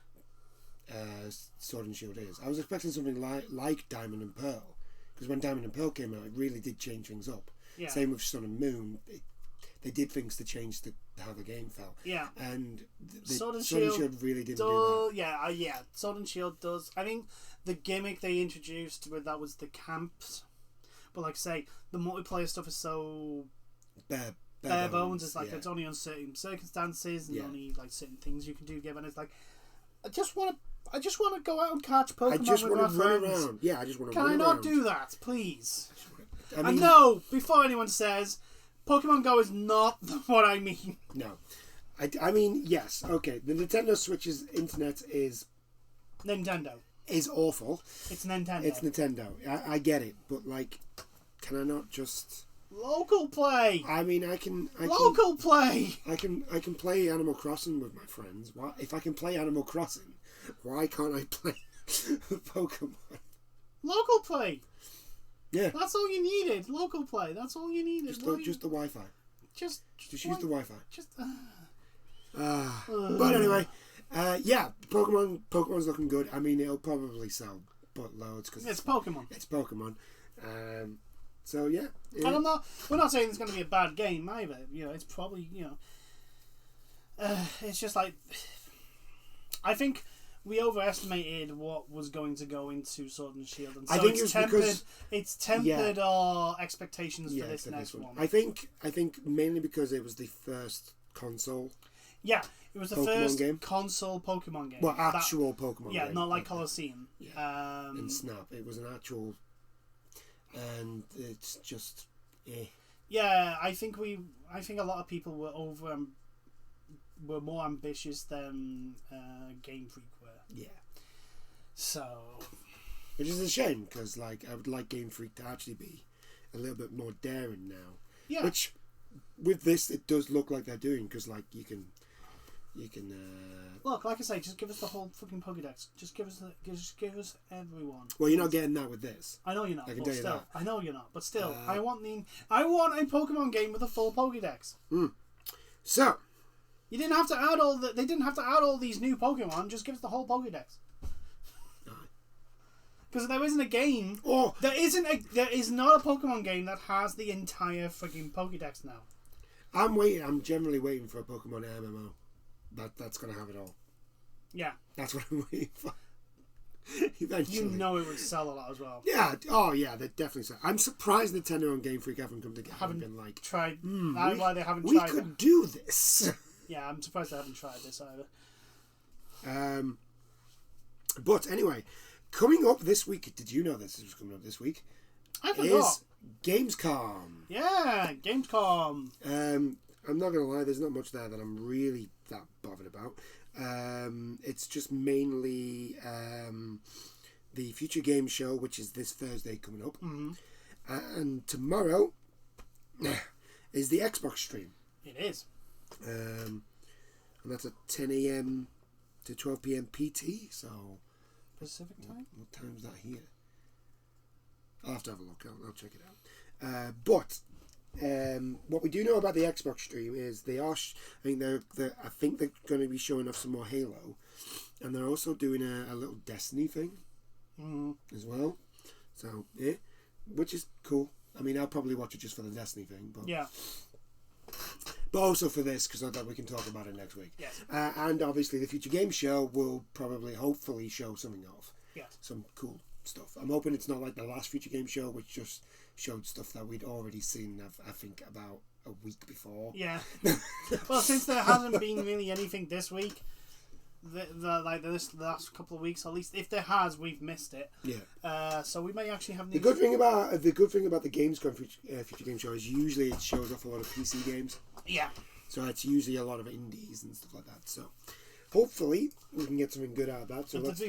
Speaker 1: Sword and Shield is. I was expecting something like Diamond and Pearl, because when Diamond and Pearl came out, it really did change things up. Yeah. Same with Sun and Moon. They did things to change how the game felt.
Speaker 2: Yeah.
Speaker 1: And
Speaker 2: Sword and
Speaker 1: Shield really didn't do that.
Speaker 2: Yeah. Sword and Shield does. I think the gimmick they introduced with that was the camps. But like I say, the multiplayer stuff is so bare bones. It's like it's only on certain circumstances and only like certain things you can do together. And it's like, I just want to go out and catch Pokemon with my friends. I just want to run around.
Speaker 1: Yeah, I just want to run around.
Speaker 2: Can I not do that, please? And no, before anyone says, Pokemon Go is not what I mean.
Speaker 1: No. I mean, yes, okay. The Nintendo Switch's internet is...
Speaker 2: Nintendo.
Speaker 1: Is awful.
Speaker 2: It's Nintendo.
Speaker 1: It's Nintendo. I get it, but, like, can I not just...
Speaker 2: Local play!
Speaker 1: I mean, I can
Speaker 2: Local play!
Speaker 1: I can play Animal Crossing with my friends. Why, if I can play Animal Crossing, why can't I play Pokemon?
Speaker 2: Local play!
Speaker 1: Yeah.
Speaker 2: That's all you needed. Local play. That's all you needed.
Speaker 1: Just the Wi-Fi.
Speaker 2: Just
Speaker 1: use the Wi-Fi.
Speaker 2: But
Speaker 1: anyway, Pokemon's looking good. I mean, it'll probably sell buttloads because
Speaker 2: it's Pokemon.
Speaker 1: It's Pokemon. So yeah.
Speaker 2: And we're not saying it's going to be a bad game either. You know, it's probably it's just like I think we overestimated what was going to go into Sword and Shield, and so I think it's tempered our expectations for this next one.
Speaker 1: I think mainly because it was the first console.
Speaker 2: Yeah, it was the first console Pokemon game.
Speaker 1: Well, actual Pokemon game.
Speaker 2: Yeah, not like Colosseum.
Speaker 1: Yeah. And Snap. It was an actual... And it's just...
Speaker 2: Yeah, I think a lot of people were more ambitious than Game Freak were.
Speaker 1: Yeah.
Speaker 2: So...
Speaker 1: Which is a shame, because like I would like Game Freak to actually be a little bit more daring now. Yeah. Which, with this, it does look like they're doing, because like you can
Speaker 2: look, like I say, just give us the whole fucking Pokédex. Just give us everyone.
Speaker 1: Well, you're not getting that with this.
Speaker 2: I know you're not.
Speaker 1: I can tell you that.
Speaker 2: I know you're not, but still, I want a Pokemon game with a full Pokédex.
Speaker 1: So,
Speaker 2: you didn't have to add they didn't have to add all these new Pokemon. Just give us the whole Pokédex. Because there isn't a game. There is not a Pokemon game that has the entire freaking Pokédex now.
Speaker 1: I'm waiting. I'm generally waiting for a Pokemon MMO. That's going to have it all.
Speaker 2: Yeah.
Speaker 1: That's what I'm waiting for. Eventually.
Speaker 2: You know it would sell a lot as well.
Speaker 1: Yeah. Oh, yeah. They definitely sell. I'm surprised Nintendo and Game Freak haven't come together.
Speaker 2: Haven't
Speaker 1: been like
Speaker 2: tried. Why they haven't tried.
Speaker 1: We could do this.
Speaker 2: Yeah, I'm surprised they haven't tried this either.
Speaker 1: But anyway, coming up this week. Did you know this was coming up this week?
Speaker 2: I forgot.
Speaker 1: Is Gamescom.
Speaker 2: Yeah, Gamescom.
Speaker 1: I'm not going to lie, there's not much there that I'm really that bothered about. It's just mainly the Future Games Show, which is this Thursday coming up.
Speaker 2: Mm-hmm.
Speaker 1: And tomorrow is the Xbox stream.
Speaker 2: It is.
Speaker 1: And that's at 10 a.m. to 12 p.m. PT, so...
Speaker 2: Pacific time?
Speaker 1: What time is that here? I'll have to have a look. I'll check it out. But what we do know about the Xbox stream is they are. I think they're going to be showing off some more Halo, and they're also doing a little Destiny thing as well. So yeah, which is cool. I mean, I'll probably watch it just for the Destiny thing, but
Speaker 2: yeah.
Speaker 1: But also for this, because I thought we can talk about it next week.
Speaker 2: Yes.
Speaker 1: And obviously, the Future Games Show will hopefully show something off.
Speaker 2: Yes.
Speaker 1: Some cool stuff. I'm hoping it's not like the last Future Game Show, which just showed stuff that we'd already seen, I think, about a week before.
Speaker 2: Yeah. Well, since there hasn't been really anything this week, the last couple of weeks, at least. If there has, we've missed it.
Speaker 1: Yeah.
Speaker 2: So we may actually have
Speaker 1: the good thing about the Gamescom Future Game Show is usually it shows off a lot of PC games.
Speaker 2: Yeah.
Speaker 1: So it's usually a lot of indies and stuff like that. So hopefully we can get something good out of that. So
Speaker 2: let's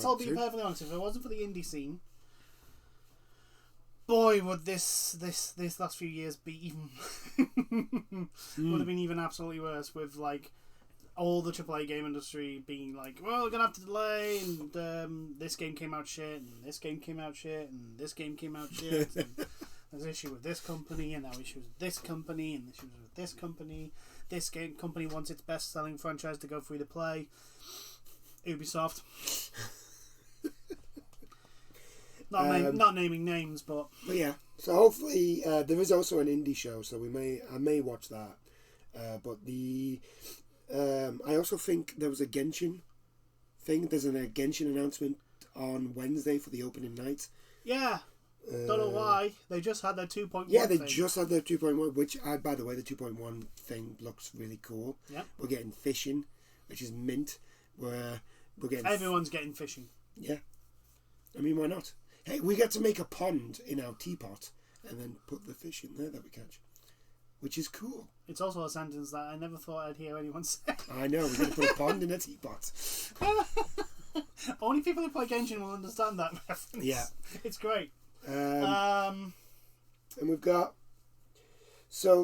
Speaker 2: all be perfectly honest. If it wasn't for the indie scene, boy, would this last few years be even would have been even absolutely worse with like all the AAA game industry being like, well, we're gonna have to delay, and this game came out shit, and this game came out shit, and this game came out shit. And there's issue with this company, and now issues with this company, and issues with this company. This game company wants its best-selling franchise to go free to play. Ubisoft. Not naming names, but
Speaker 1: yeah. So hopefully there is also an indie show, so I may watch that. But I also think there was a Genshin thing. There's a Genshin announcement on Wednesday for the opening night.
Speaker 2: Yeah. Don't know why. They just had their 2.1
Speaker 1: Yeah, they just had their 2.1, which, by the way, the 2.1 thing looks really cool.
Speaker 2: Yep.
Speaker 1: We're getting fishing, which is mint. We're getting...
Speaker 2: Everyone's getting fishing.
Speaker 1: Yeah. I mean, why not? Hey, we get to make a pond in our teapot and then put the fish in there that we catch, which is cool.
Speaker 2: It's also a sentence that I never thought I'd hear anyone say.
Speaker 1: I know, we're going to put a pond in a teapot.
Speaker 2: Only people who play Genshin will understand that reference.
Speaker 1: Yeah.
Speaker 2: It's great.
Speaker 1: And we've got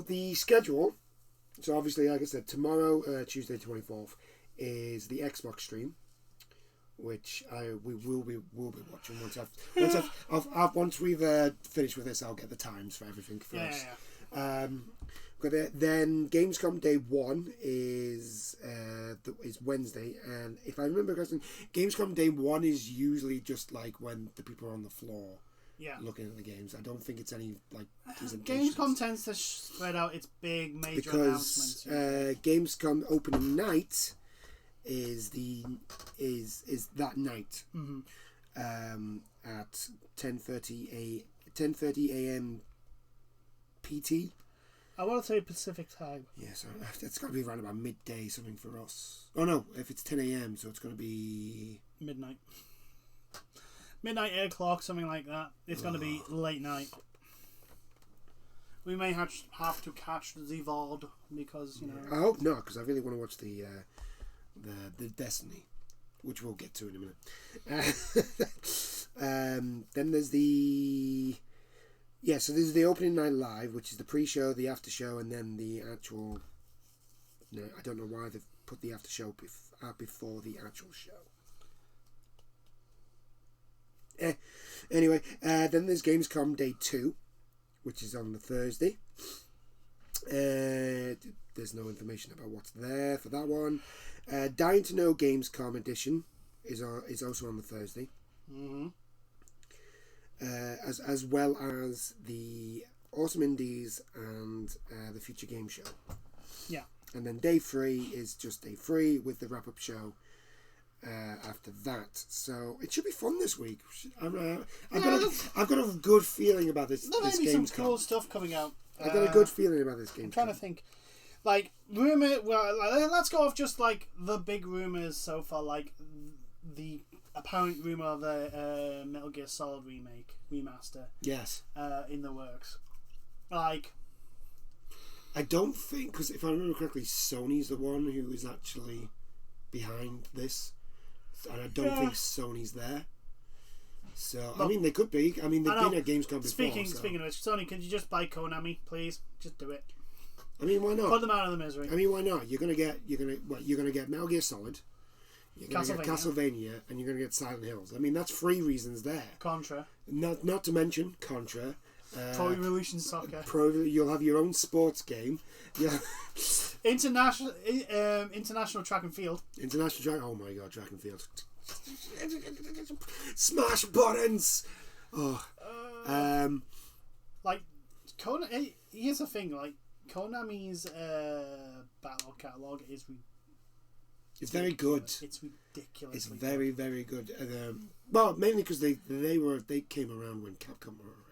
Speaker 1: the schedule. So obviously, like I said, tomorrow, Tuesday 24th, is the Xbox stream, which we will be watching once we've finished with this. I'll get the times for everything first.
Speaker 2: Yeah.
Speaker 1: Then Gamescom Day 1 is Wednesday, and if I remember correctly, Gamescom Day 1 is usually just like when the people are on the floor.
Speaker 2: Yeah.
Speaker 1: Looking at the games, I don't think it's any like
Speaker 2: Gamescom tends to spread out its big major announcements.
Speaker 1: Gamescom opening night is that night at 10:30 a.m. PT.
Speaker 2: I want to say Pacific time.
Speaker 1: Yeah, so it's got to be around about midday something for us. Oh no, if it's 10 a.m., so it's going to be
Speaker 2: midnight. Midnight, 8 o'clock, something like that. It's going to be late night. We may have to catch the VOD because, you know...
Speaker 1: I hope not, because I really want to watch the Destiny, which we'll get to in a minute. Then there's the... Yeah, so there's the opening night live, which is the pre-show, the after-show, and then the actual... No, I don't know why they've put the after-show before the actual show. Anyway, then there's Gamescom Day 2, which is on the Thursday. There's no information about what's there for that one. Dying to Know Gamescom Edition is also on the Thursday.
Speaker 2: Mm-hmm.
Speaker 1: As well as the Awesome Indies and the Future Game Show.
Speaker 2: Yeah. And then
Speaker 1: Day 3 is just Day 3 with the wrap-up show. After that, so it should be fun this week. I've got a good feeling about this.
Speaker 2: There may be some cool stuff coming out.
Speaker 1: I've got a good feeling about this game.
Speaker 2: I'm trying to think, like rumor. Well, let's go off just like the big rumors so far, like the apparent rumor of the Metal Gear Solid remaster.
Speaker 1: Yes.
Speaker 2: In the works. Like,
Speaker 1: I don't think, because if I remember correctly, Sony's the one who is actually behind this. And I don't think Sony's there. So, look, I mean, they could be. I mean, they've been at Gamescom before.
Speaker 2: Speaking of which, Sony, could you just buy Konami, please? Just do it.
Speaker 1: I mean, why not?
Speaker 2: Put them out of the misery.
Speaker 1: I mean, why not? You're gonna get Metal Gear Solid. You're gonna get Castlevania, and you're gonna get Silent Hills. I mean, that's 3 reasons there.
Speaker 2: Contra.
Speaker 1: Not to mention Contra.
Speaker 2: Pro Evolution Soccer.
Speaker 1: You'll have your own sports game. Yeah.
Speaker 2: International track and field.
Speaker 1: International track. Oh my god, track and field. Smash buttons. Oh.
Speaker 2: Like here's the thing. Like Konami's battle catalog is.
Speaker 1: It's very good.
Speaker 2: It's ridiculous.
Speaker 1: It's very, very good. Well, mainly because they came around when Capcom were around.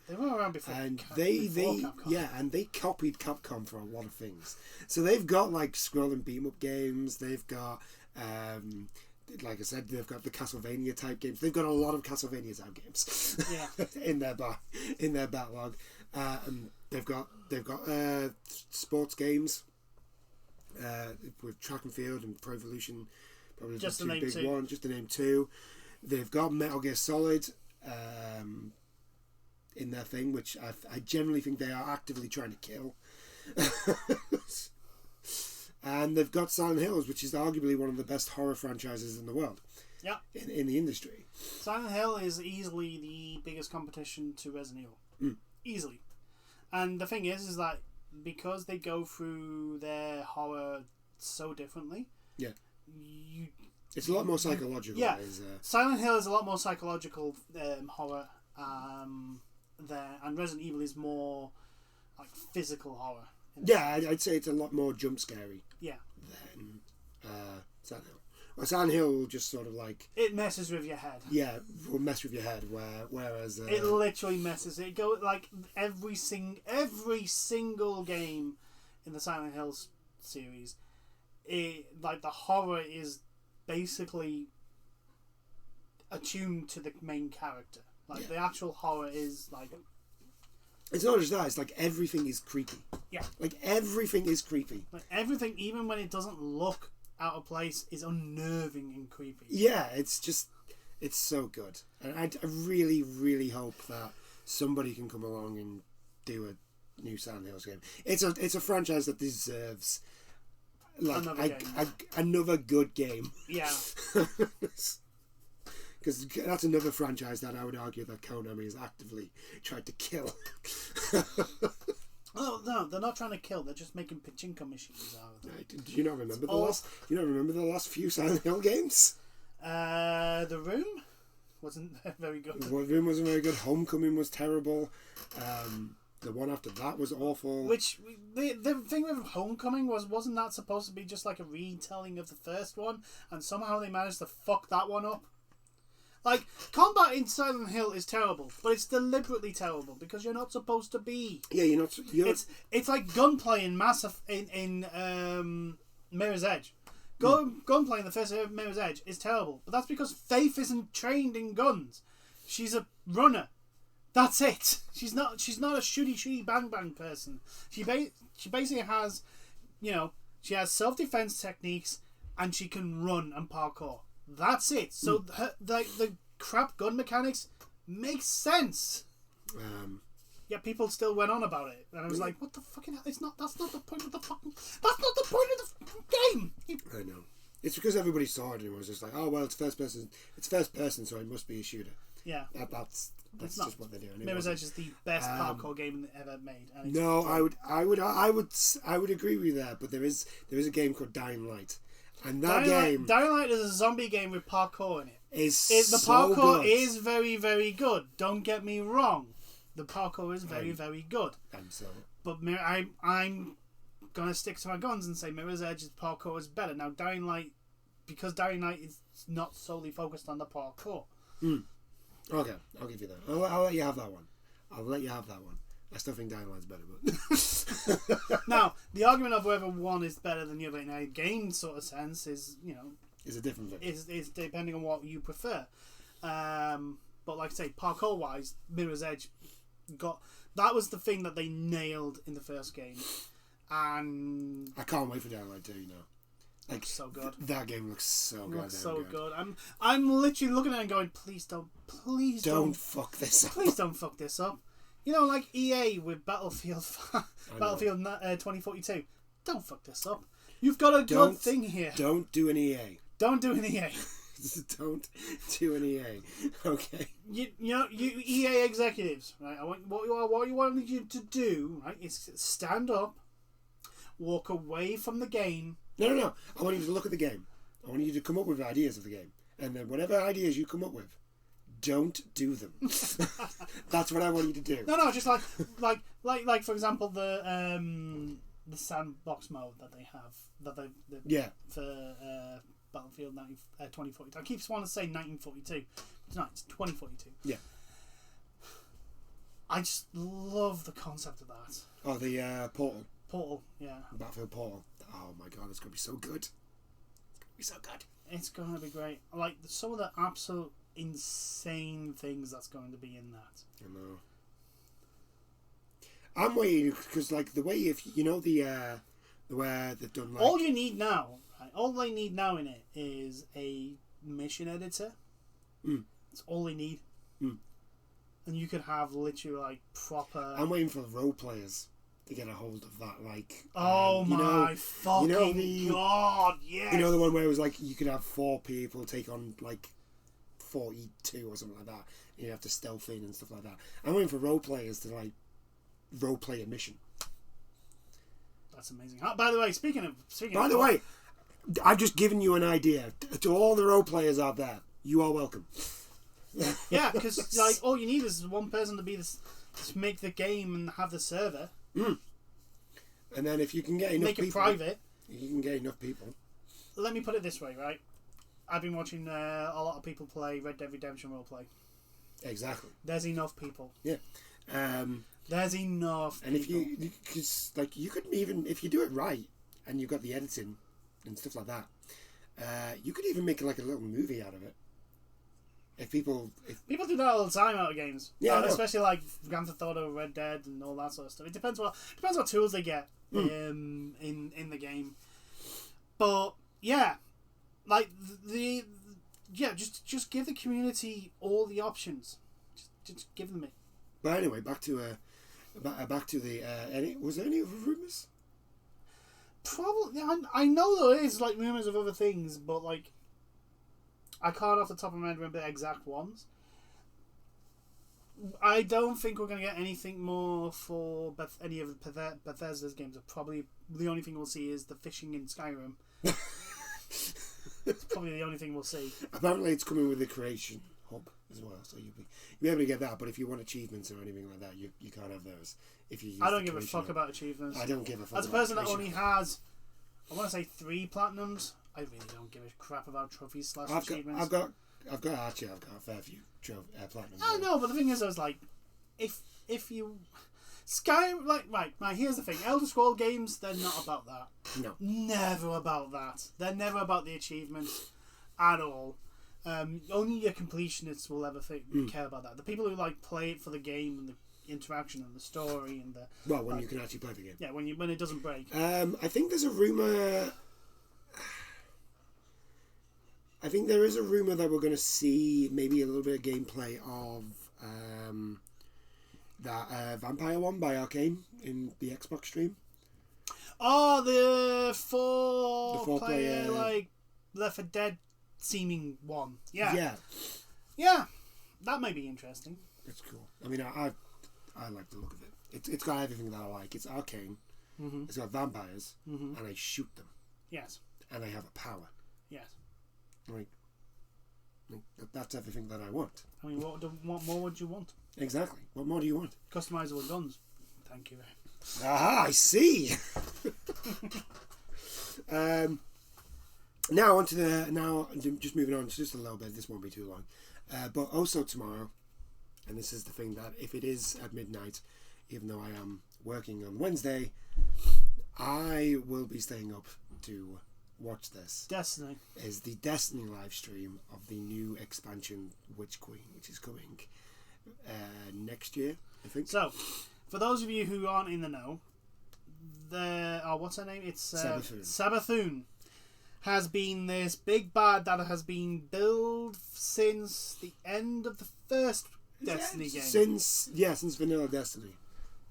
Speaker 2: They were around before.
Speaker 1: And
Speaker 2: Capcom.
Speaker 1: and they copied Capcom for a lot of things. So they've got like scrolling beat 'em up games. They've got Like I said, they've got the Castlevania type games. They've got a lot of Castlevania type games in their backlog. And they've got sports games with track and field and Pro Evolution. Probably just the two big ones. Just to name two. They've got Metal Gear Solid in their thing, which I generally think they are actively trying to kill. And they've got Silent Hills, which is arguably one of the best horror franchises in the world.
Speaker 2: Yeah.
Speaker 1: In the industry.
Speaker 2: Silent Hill is easily the biggest competition to Resident Evil. Easily. And the thing is that because they go through their horror so differently.
Speaker 1: Yeah. It's a lot more psychological.
Speaker 2: Yeah. Silent Hill is a lot more psychological horror there, and Resident Evil is more like physical horror.
Speaker 1: Yeah, I'd say it's a lot more jump scary.
Speaker 2: Yeah.
Speaker 1: Than Silent Hill. Well, Silent Hill will just sort of like...
Speaker 2: It messes with your head.
Speaker 1: Yeah, will mess with your head, whereas...
Speaker 2: it literally messes. It goes like every single game in the Silent Hill series, like the horror is basically attuned to the main character. Like the actual horror is like...
Speaker 1: It's not just that, it's like everything is creepy.
Speaker 2: Yeah.
Speaker 1: Like everything is creepy.
Speaker 2: Like everything, even when it doesn't look out of place, is unnerving and creepy.
Speaker 1: Yeah, it's so good. And I really, really hope that somebody can come along and do a new Silent Hills game. It's a franchise that deserves like another good game.
Speaker 2: Yeah.
Speaker 1: Because that's another franchise that I would argue that Konami has actively tried to kill.
Speaker 2: Oh no, they're not trying to kill. They're just making pachinko machines out of them.
Speaker 1: Do you not remember the last few Silent Hill games?
Speaker 2: The Room wasn't very good.
Speaker 1: The Room wasn't very good. Homecoming was terrible. The one after that was awful.
Speaker 2: Which the thing with Homecoming wasn't that supposed to be just like a retelling of the first one, and somehow they managed to fuck that one up. Like, combat in Silent Hill is terrible, but it's deliberately terrible because you're not supposed to be.
Speaker 1: Yeah, you're not.
Speaker 2: It's like gunplay in Mirror's Edge. Gunplay in the first Mirror's Edge is terrible, but that's because Faith isn't trained in guns. She's a runner. That's it. She's not a shooty bang bang person. She basically has, she has self-defense techniques and she can run and parkour. That's it. So the crap gun mechanics makes sense. Yet people still went on about it, and I was like, "What the fucking hell? That's not the point of the fucking. That's not the point of the game."
Speaker 1: I know. It's because everybody saw it and it was just like, "Oh well, it's first person. It's first person, so it must be a shooter."
Speaker 2: Yeah.
Speaker 1: That's just what they're doing.
Speaker 2: Mirror's Edge is the best parkour game ever made.
Speaker 1: No, I would agree with you there, but there is a game called Dying Light. And Dying
Speaker 2: Light is a zombie game with parkour in it. The
Speaker 1: parkour
Speaker 2: good. Is very, very good. Don't get me wrong. The parkour is very, very good. But I'm gonna stick to my guns and say Mirror's Edge's parkour is better. Now Dying Light is not solely focused on the parkour.
Speaker 1: Okay, I'll give you that. I'll let you have that one. I still think Dying Light's better, but
Speaker 2: now the argument of whether one is better than the other in a game sort of sense is
Speaker 1: is a different thing.
Speaker 2: Is depending on what you prefer. But like I say, parkour wise, Mirror's Edge that was the thing that they nailed in the first game, and
Speaker 1: I can't wait for Dying Light 2. Like
Speaker 2: so good.
Speaker 1: That game looks so good.
Speaker 2: Looks so good. I'm literally looking at it and going, please don't
Speaker 1: fuck this up.
Speaker 2: Please don't fuck this up. Like EA with Battlefield 2042. Don't fuck this up. You've got a good thing here.
Speaker 1: Don't do an EA.
Speaker 2: Don't do an EA.
Speaker 1: Don't do an EA. Okay.
Speaker 2: You EA executives, right? What you want you to do, right, is stand up, walk away from the game.
Speaker 1: No. I want you to look at the game. I want you to come up with ideas of the game, and then whatever ideas you come up with, don't do them. That's what I want you to do.
Speaker 2: No, just like for example the sandbox mode that they have for Battlefield 2042. I keep wanting to say 1942. It's 2042.
Speaker 1: Yeah.
Speaker 2: I just love the concept of that.
Speaker 1: Oh, the Portal.
Speaker 2: Portal, yeah.
Speaker 1: Battlefield Portal. Oh my god, it's gonna be so good. It's so good.
Speaker 2: It's going to be great. Like, some of the absolute insane things that's going to be in that.
Speaker 1: I know. I'm waiting because, like, the way if you know the where they've done like
Speaker 2: all you need now, right? All they need now in it is a mission editor. That's all they need, and you could have literally like proper.
Speaker 1: I'm waiting for role players to get a hold of that. Like,
Speaker 2: fucking god, yes.
Speaker 1: You know the one where it was like you could have 4 people take on like 42 or something like that. And you have to stealth in and stuff like that. I'm waiting for role players to like role play a mission.
Speaker 2: That's amazing. By the way, speaking of
Speaker 1: I've just given you an idea to all the role players out there. You are welcome.
Speaker 2: Yeah, because like all you need is one person to be this, to make the game and have the server.
Speaker 1: And then if you can get enough
Speaker 2: make it
Speaker 1: people,
Speaker 2: private.
Speaker 1: You can get enough people.
Speaker 2: Let me put it this way, right? I've been watching a lot of people play Red Dead Redemption roleplay.
Speaker 1: Exactly.
Speaker 2: There's enough people.
Speaker 1: Yeah.
Speaker 2: There's enough.
Speaker 1: And people. Because like you could even if you do it right and you've got the editing and stuff like that, you could even make like a little movie out of it. If people
Speaker 2: do that all the time out of games,
Speaker 1: yeah,
Speaker 2: especially like Grand Theft Auto, Red Dead, and all that sort of stuff. It depends what tools they get in the game. But yeah, like just give the community all the options. Just give them it.
Speaker 1: But anyway, back to the was there any other rumours?
Speaker 2: Probably, I know there is like rumours of other things, but like. I can't off the top of my head remember the exact ones. I don't think we're going to get anything more for any of Bethesda's games. Probably the only thing we'll see is the fishing in Skyrim. It's probably the only thing we'll see.
Speaker 1: Apparently it's coming with the creation hub as well, so you'll be able to get that, but if you want achievements or anything like that, you can't have those. If you
Speaker 2: I don't give a fuck about achievements.
Speaker 1: I don't give a fuck.
Speaker 2: As a person that only has, I want to say 3 platinums, I really don't give a crap about trophies / achievements.
Speaker 1: I've got a fair few platinums.
Speaker 2: I know, but the thing is, I was like, if you right, here's the thing: Elder Scroll games, they're not about that.
Speaker 1: No,
Speaker 2: never about that. They're never about the achievements at all. Only your completionists will ever care about that. The people who like play it for the game and the interaction and the story and the
Speaker 1: when you can actually play the game.
Speaker 2: Yeah, when it doesn't break.
Speaker 1: I think there's a rumor. I think there is a rumor that we're going to see maybe a little bit of gameplay of that Vampire one by Arcane in the Xbox stream.
Speaker 2: Oh, the four player like Left 4 Dead seeming one. Yeah. That may be interesting.
Speaker 1: It's cool. I mean, I like the look of it. It's got everything that I like. It's Arcane. Mm-hmm. It's got vampires, and I shoot them.
Speaker 2: Yes.
Speaker 1: And I have a power.
Speaker 2: Yes.
Speaker 1: Like that's everything that I want.
Speaker 2: I mean, what more would you want?
Speaker 1: Exactly. What more do you want?
Speaker 2: Customizable guns. Thank you.
Speaker 1: Aha! I see. Now just moving on just a little bit. This won't be too long. But also tomorrow, and this is the thing that if it is at midnight, even though I am working on Wednesday, I will be staying up to watch this.
Speaker 2: Destiny
Speaker 1: is the Destiny live stream of the new expansion Witch Queen, which is coming next year, I think.
Speaker 2: So, for those of you who aren't in the know, what's her name? It's Savathûn has been this big bad that has been built since the end of the first Destiny game.
Speaker 1: Since Vanilla Destiny.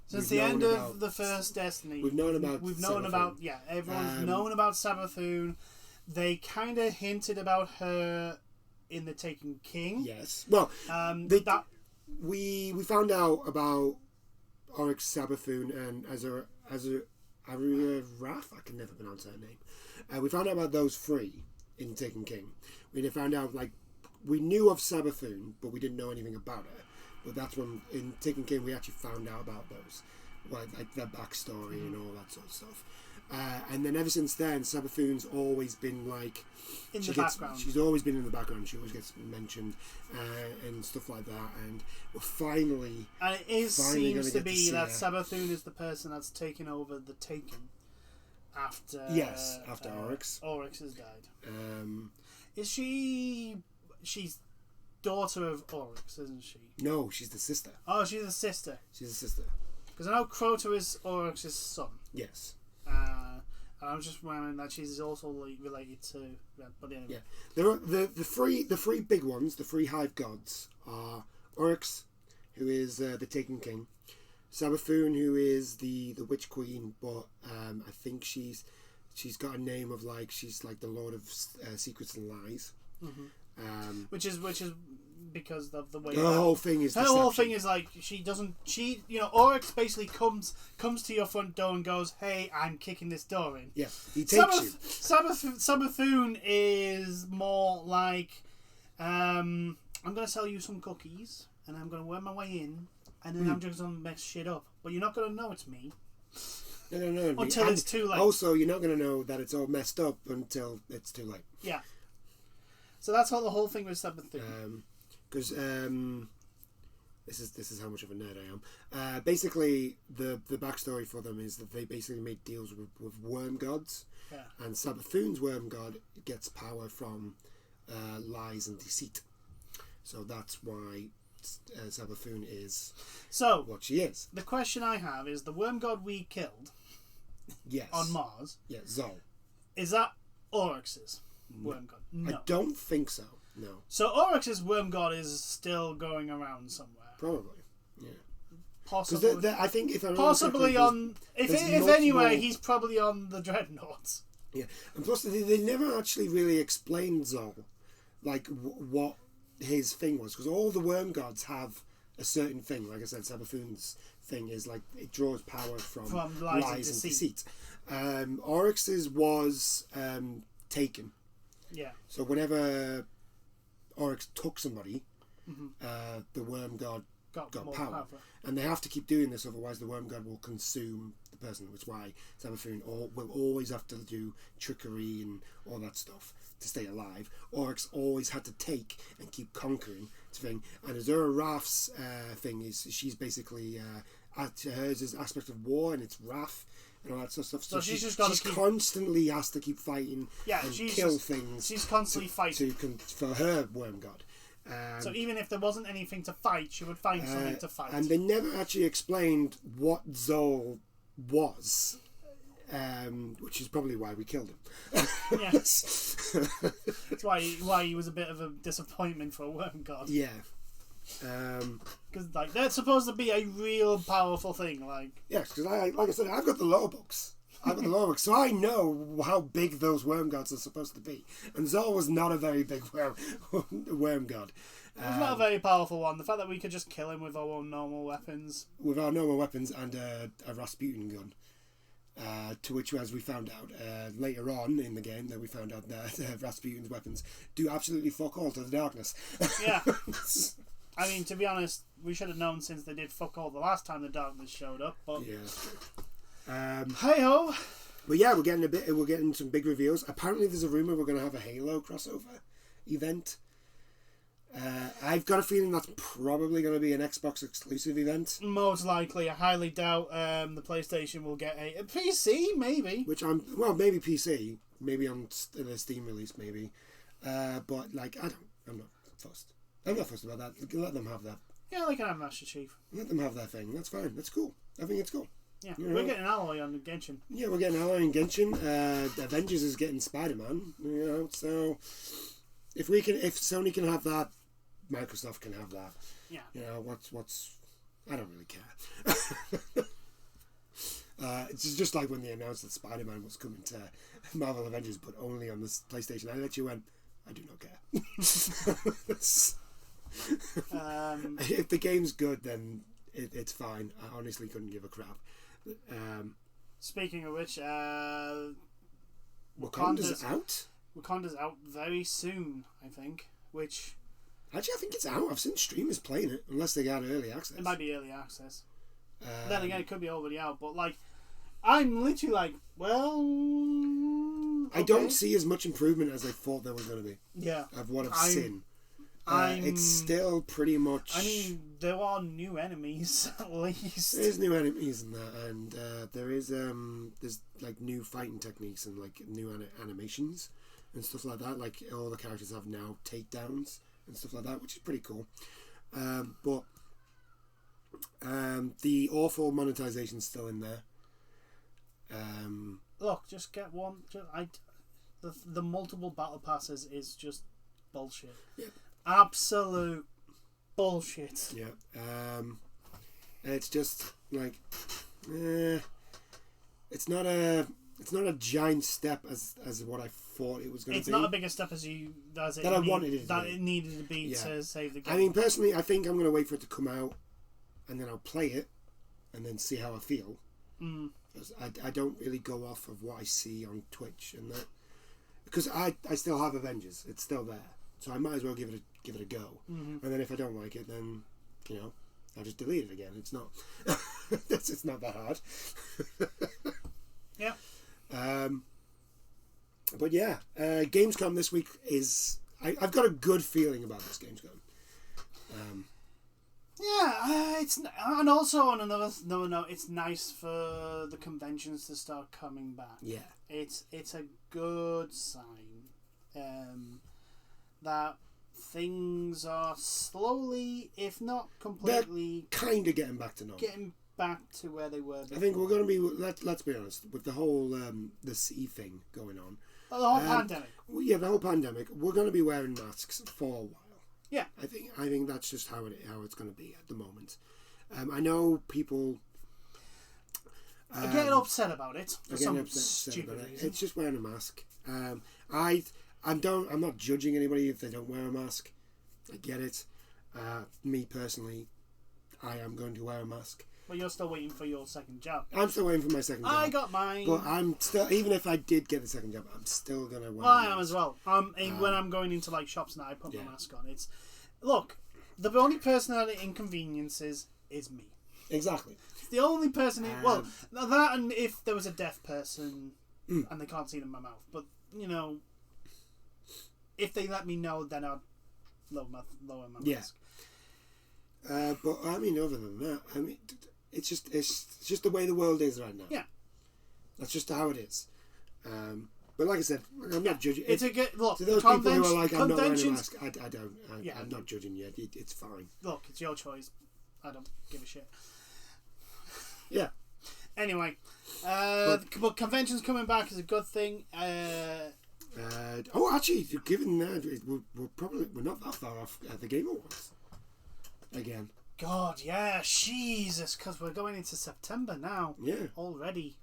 Speaker 2: Since the end of the first Destiny,
Speaker 1: we've known about
Speaker 2: everyone's known about Savathûn. They kind of hinted about her in the Taken King.
Speaker 1: Yes, well, we found out about Oryx Savathûn and Raf. I can never pronounce her name. We found out about those 3 in Taken King. We found out we knew of Savathûn, but we didn't know anything about her. But that's when in Taken King we actually found out about those, like their backstory and all that sort of stuff. And then ever since then, Savathûn's always been
Speaker 2: in the background.
Speaker 1: She's always been in the background. She always gets mentioned and stuff like that. And we're finally.
Speaker 2: And it seems to be that Savathûn is the person that's taken over the Taken, after
Speaker 1: after Oryx.
Speaker 2: Oryx has died. Is she? She's daughter of Oryx, isn't she?
Speaker 1: No, she's the sister.
Speaker 2: Oh, she's the sister.
Speaker 1: She's the sister.
Speaker 2: Because I know Crota is Oryx's son.
Speaker 1: Yes.
Speaker 2: And I was just remembering that she's also related to. But anyway.
Speaker 1: Yeah, there are the three big ones. The three hive gods are Oryx, who is the Taken King, Sabathun, who is the Witch Queen, but I think she's got a name of like she's like the Lord of Secrets and Lies.
Speaker 2: Mm-hmm. Which is because of the way
Speaker 1: her whole thing is deception.
Speaker 2: Whole thing is like Oryx basically comes to your front door and goes, "Hey, I'm kicking this door in."
Speaker 1: Yeah, he takes you.
Speaker 2: Sabathun is more like, I'm gonna sell you some cookies and I'm gonna work my way in and then I'm just gonna mess shit up, but you're not gonna know it's me.
Speaker 1: No.
Speaker 2: Until it's too late.
Speaker 1: Also, you're not going to know that it's all messed up until it's too late.
Speaker 2: Yeah. So that's how the whole thing with Sabathun.
Speaker 1: Because this is how much of a nerd I am. Basically, the backstory for them is that they basically made deals with worm gods.
Speaker 2: Yeah.
Speaker 1: And Sabathun's worm god gets power from lies and deceit. So that's why Sabathun is what she is.
Speaker 2: The question I have is the worm god we killed.
Speaker 1: Yes.
Speaker 2: On Mars.
Speaker 1: Yeah, Zol.
Speaker 2: Is that Oryx's worm god? No.
Speaker 1: I don't think so. No.
Speaker 2: So Oryx's worm god is still going around somewhere.
Speaker 1: Probably. Yeah.
Speaker 2: Possibly.
Speaker 1: I think if I
Speaker 2: possibly on. If anyway, he's probably on the Dreadnoughts.
Speaker 1: Yeah, and plus they never actually really explained Zol, like what his thing was, because all the worm gods have a certain thing. Like I said, Sabathun's thing is like it draws power from lies and deceit. Oryx's was taken.
Speaker 2: Yeah.
Speaker 1: So whenever Oryx took somebody, the worm god got power. And they have to keep doing this, otherwise the worm god will consume the person, which is why Sabathun will always have to do trickery and all that stuff to stay alive. Oryx always had to take and keep conquering the thing. And Azura Wrath's thing is she's basically hers is aspect of war and it's wrath and all that sort of stuff. So she constantly has to keep fighting and kill things.
Speaker 2: She's constantly fighting
Speaker 1: for her worm god.
Speaker 2: So even if there wasn't anything to fight, she would find something to fight.
Speaker 1: And they never actually explained what Zol was, which is probably why we killed him.
Speaker 2: Yes. That's why he was a bit of a disappointment for a worm god.
Speaker 1: Yeah.
Speaker 2: Because like they're supposed to be a real powerful thing. Like
Speaker 1: yes, because like I said, I've got the lore books. So I know how big those worm gods are supposed to be. And Zol was not a very big worm god.
Speaker 2: It was not a very powerful one. The fact that we could just kill him with our own normal weapons.
Speaker 1: With our normal weapons and a Rasputin gun. To which, as we found out later on in the game, that we found out that Rasputin's weapons do absolutely fuck all to the darkness.
Speaker 2: Yeah. I mean, to be honest, we should have known since they did fuck all the last time the darkness showed up. But
Speaker 1: yeah.
Speaker 2: Hey ho!
Speaker 1: But yeah, we're getting some big reveals. Apparently, there's a rumor we're going to have a Halo crossover event. I've got a feeling that's probably going to be an Xbox exclusive event.
Speaker 2: Most likely, I highly doubt the PlayStation will get a PC. Maybe.
Speaker 1: Maybe PC, maybe on the Steam release, maybe. But like, I'm not fussed. I'm not fussed about that. Let them have that.
Speaker 2: Yeah, they can have Master Chief.
Speaker 1: Let them have their thing. That's fine. That's cool. I think it's cool.
Speaker 2: Yeah, we're getting Alloy on Genshin.
Speaker 1: Yeah, we're getting Alloy on Genshin. Avengers is getting Spider-Man. So if Sony can have that, Microsoft can have that.
Speaker 2: Yeah.
Speaker 1: What's I don't really care. It's just like when they announced that Spider-Man was coming to Marvel Avengers, but only on the PlayStation. I literally went, I do not care. If the game's good, then it's fine. I honestly couldn't give a crap.
Speaker 2: Speaking of which,
Speaker 1: Wakanda's out?
Speaker 2: Wakanda's out very soon, I think. Which
Speaker 1: actually, I think it's out. I've seen streamers playing it, unless they got early access.
Speaker 2: It might be early access. Then again, it could be already out. But like, I'm literally like, well, okay.
Speaker 1: I don't see as much improvement as I thought there was going to be.
Speaker 2: Yeah,
Speaker 1: of what I've seen. It's still pretty much...
Speaker 2: I mean, there are new enemies, at least.
Speaker 1: There's new enemies in that, and there's like new fighting techniques and like new animations and stuff like that. Like all the characters have now takedowns and stuff like that, which is pretty cool. But the awful monetization's still in there.
Speaker 2: Look, just get one. The multiple battle passes is just bullshit.
Speaker 1: Yeah.
Speaker 2: Absolute bullshit.
Speaker 1: Yeah. It's just like, it's not a giant step as what I thought it was going to be.
Speaker 2: It's not a bigger step as it needed to be to save the game.
Speaker 1: I mean, personally, I think I'm going to wait for it to come out, and then I'll play it, and then see how I feel. I don't really go off of what I see on Twitch and that, because I still have Avengers. It's still there, so I might as well give it a go. And then if I don't like it, then I'll just delete it again. It's not it's not that hard.
Speaker 2: Yeah.
Speaker 1: But yeah, Gamescom this week is... I've got a good feeling about this Gamescom.
Speaker 2: It's... And also, on another note, it's nice for the conventions to start coming back.
Speaker 1: Yeah.
Speaker 2: It's a good sign that things are slowly, if not completely...
Speaker 1: They're kind of getting back to normal.
Speaker 2: Getting back to where they were before.
Speaker 1: I think we're going to be... Let's be honest, with the whole the sea thing going on.
Speaker 2: The whole pandemic.
Speaker 1: Yeah, the whole pandemic. We're going to be wearing masks for a while.
Speaker 2: Yeah.
Speaker 1: I think that's just how it's going to be at the moment. I know people...
Speaker 2: are getting upset about it for some stupid reason.
Speaker 1: It's just wearing a mask. I'm not judging anybody if they don't wear a mask. I get it. Me personally, I am going to wear a mask.
Speaker 2: Well, you're still waiting for your second jab.
Speaker 1: I'm still waiting for my second jab.
Speaker 2: I got mine.
Speaker 1: But I'm still, even if I did get the second jab, I'm still going to wear a mask.
Speaker 2: I am as well. When I'm going into like shops now, I put my mask on. Look, the only person that it inconveniences is me.
Speaker 1: Exactly.
Speaker 2: The only person that, and if there was a deaf person and they can't see it in my mouth, but if they let me know, then I'd lower my mask.
Speaker 1: But I mean, other than that, I mean, it's just the way the world is right now.
Speaker 2: Yeah,
Speaker 1: that's just how it is. But like I said, I'm not judging.
Speaker 2: It's a good look.
Speaker 1: To those people who are like, I'm not wearing a mask, I'm not judging you. It's fine.
Speaker 2: Look, it's your choice. I don't give a shit.
Speaker 1: Yeah.
Speaker 2: Anyway, but conventions coming back is a good thing.
Speaker 1: Actually, given that, we're not that far off the Game Awards again.
Speaker 2: God, yeah, Jesus, because we're going into September now.
Speaker 1: Yeah,
Speaker 2: already.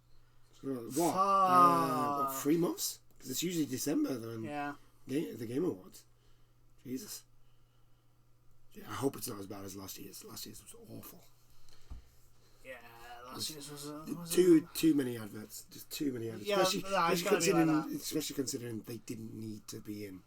Speaker 1: What? 3 months? Because it's usually December. The Game Awards. Jesus. Yeah, I hope it's not as bad as last year's. Last year's was awful.
Speaker 2: Yeah, last year's was
Speaker 1: too many adverts. Just too many adverts.
Speaker 2: Yeah,
Speaker 1: especially considering they didn't need to be in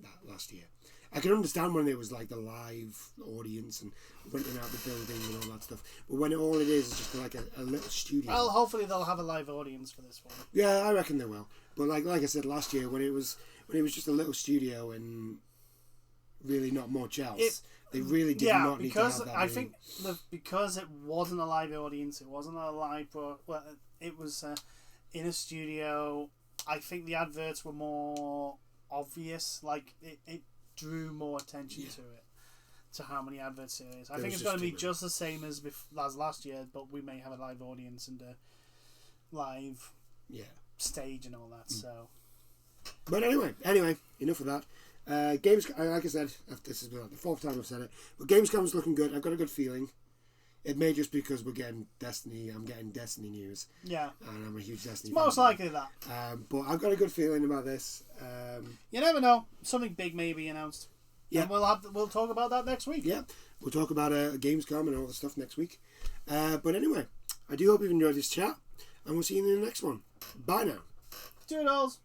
Speaker 1: that last year. I can understand when it was like the live audience and renting out the building and all that stuff. But when all it is just like a little studio.
Speaker 2: Well, hopefully they'll have a live audience for this one.
Speaker 1: Yeah, I reckon they will. But like I said last year, when it was just a little studio and really not much else, they really did not need to have that.
Speaker 2: I think because it wasn't a live audience, it wasn't a live. Well, it was in a studio. I think the adverts were more obvious. Like it drew more attention to it, to how many adverts it is. I think it's going to be just the same as last year, but we may have a live audience and a live stage and all that. So,
Speaker 1: but anyway, enough of that. Games, like I said, this has been like the 4th time I've said it, but Gamescom's looking good. I've got a good feeling. It may just because we're getting Destiny. I'm getting Destiny news.
Speaker 2: Yeah,
Speaker 1: and I'm a huge Destiny.
Speaker 2: It's most likely that.
Speaker 1: But I've got a good feeling about this.
Speaker 2: You never know. Something big may be announced. Yeah, and we'll talk about that next week.
Speaker 1: Yeah, we'll talk about Gamescom and all the stuff next week. But anyway, I do hope you've enjoyed this chat, and we'll see you in the next one. Bye now.
Speaker 2: Toodles.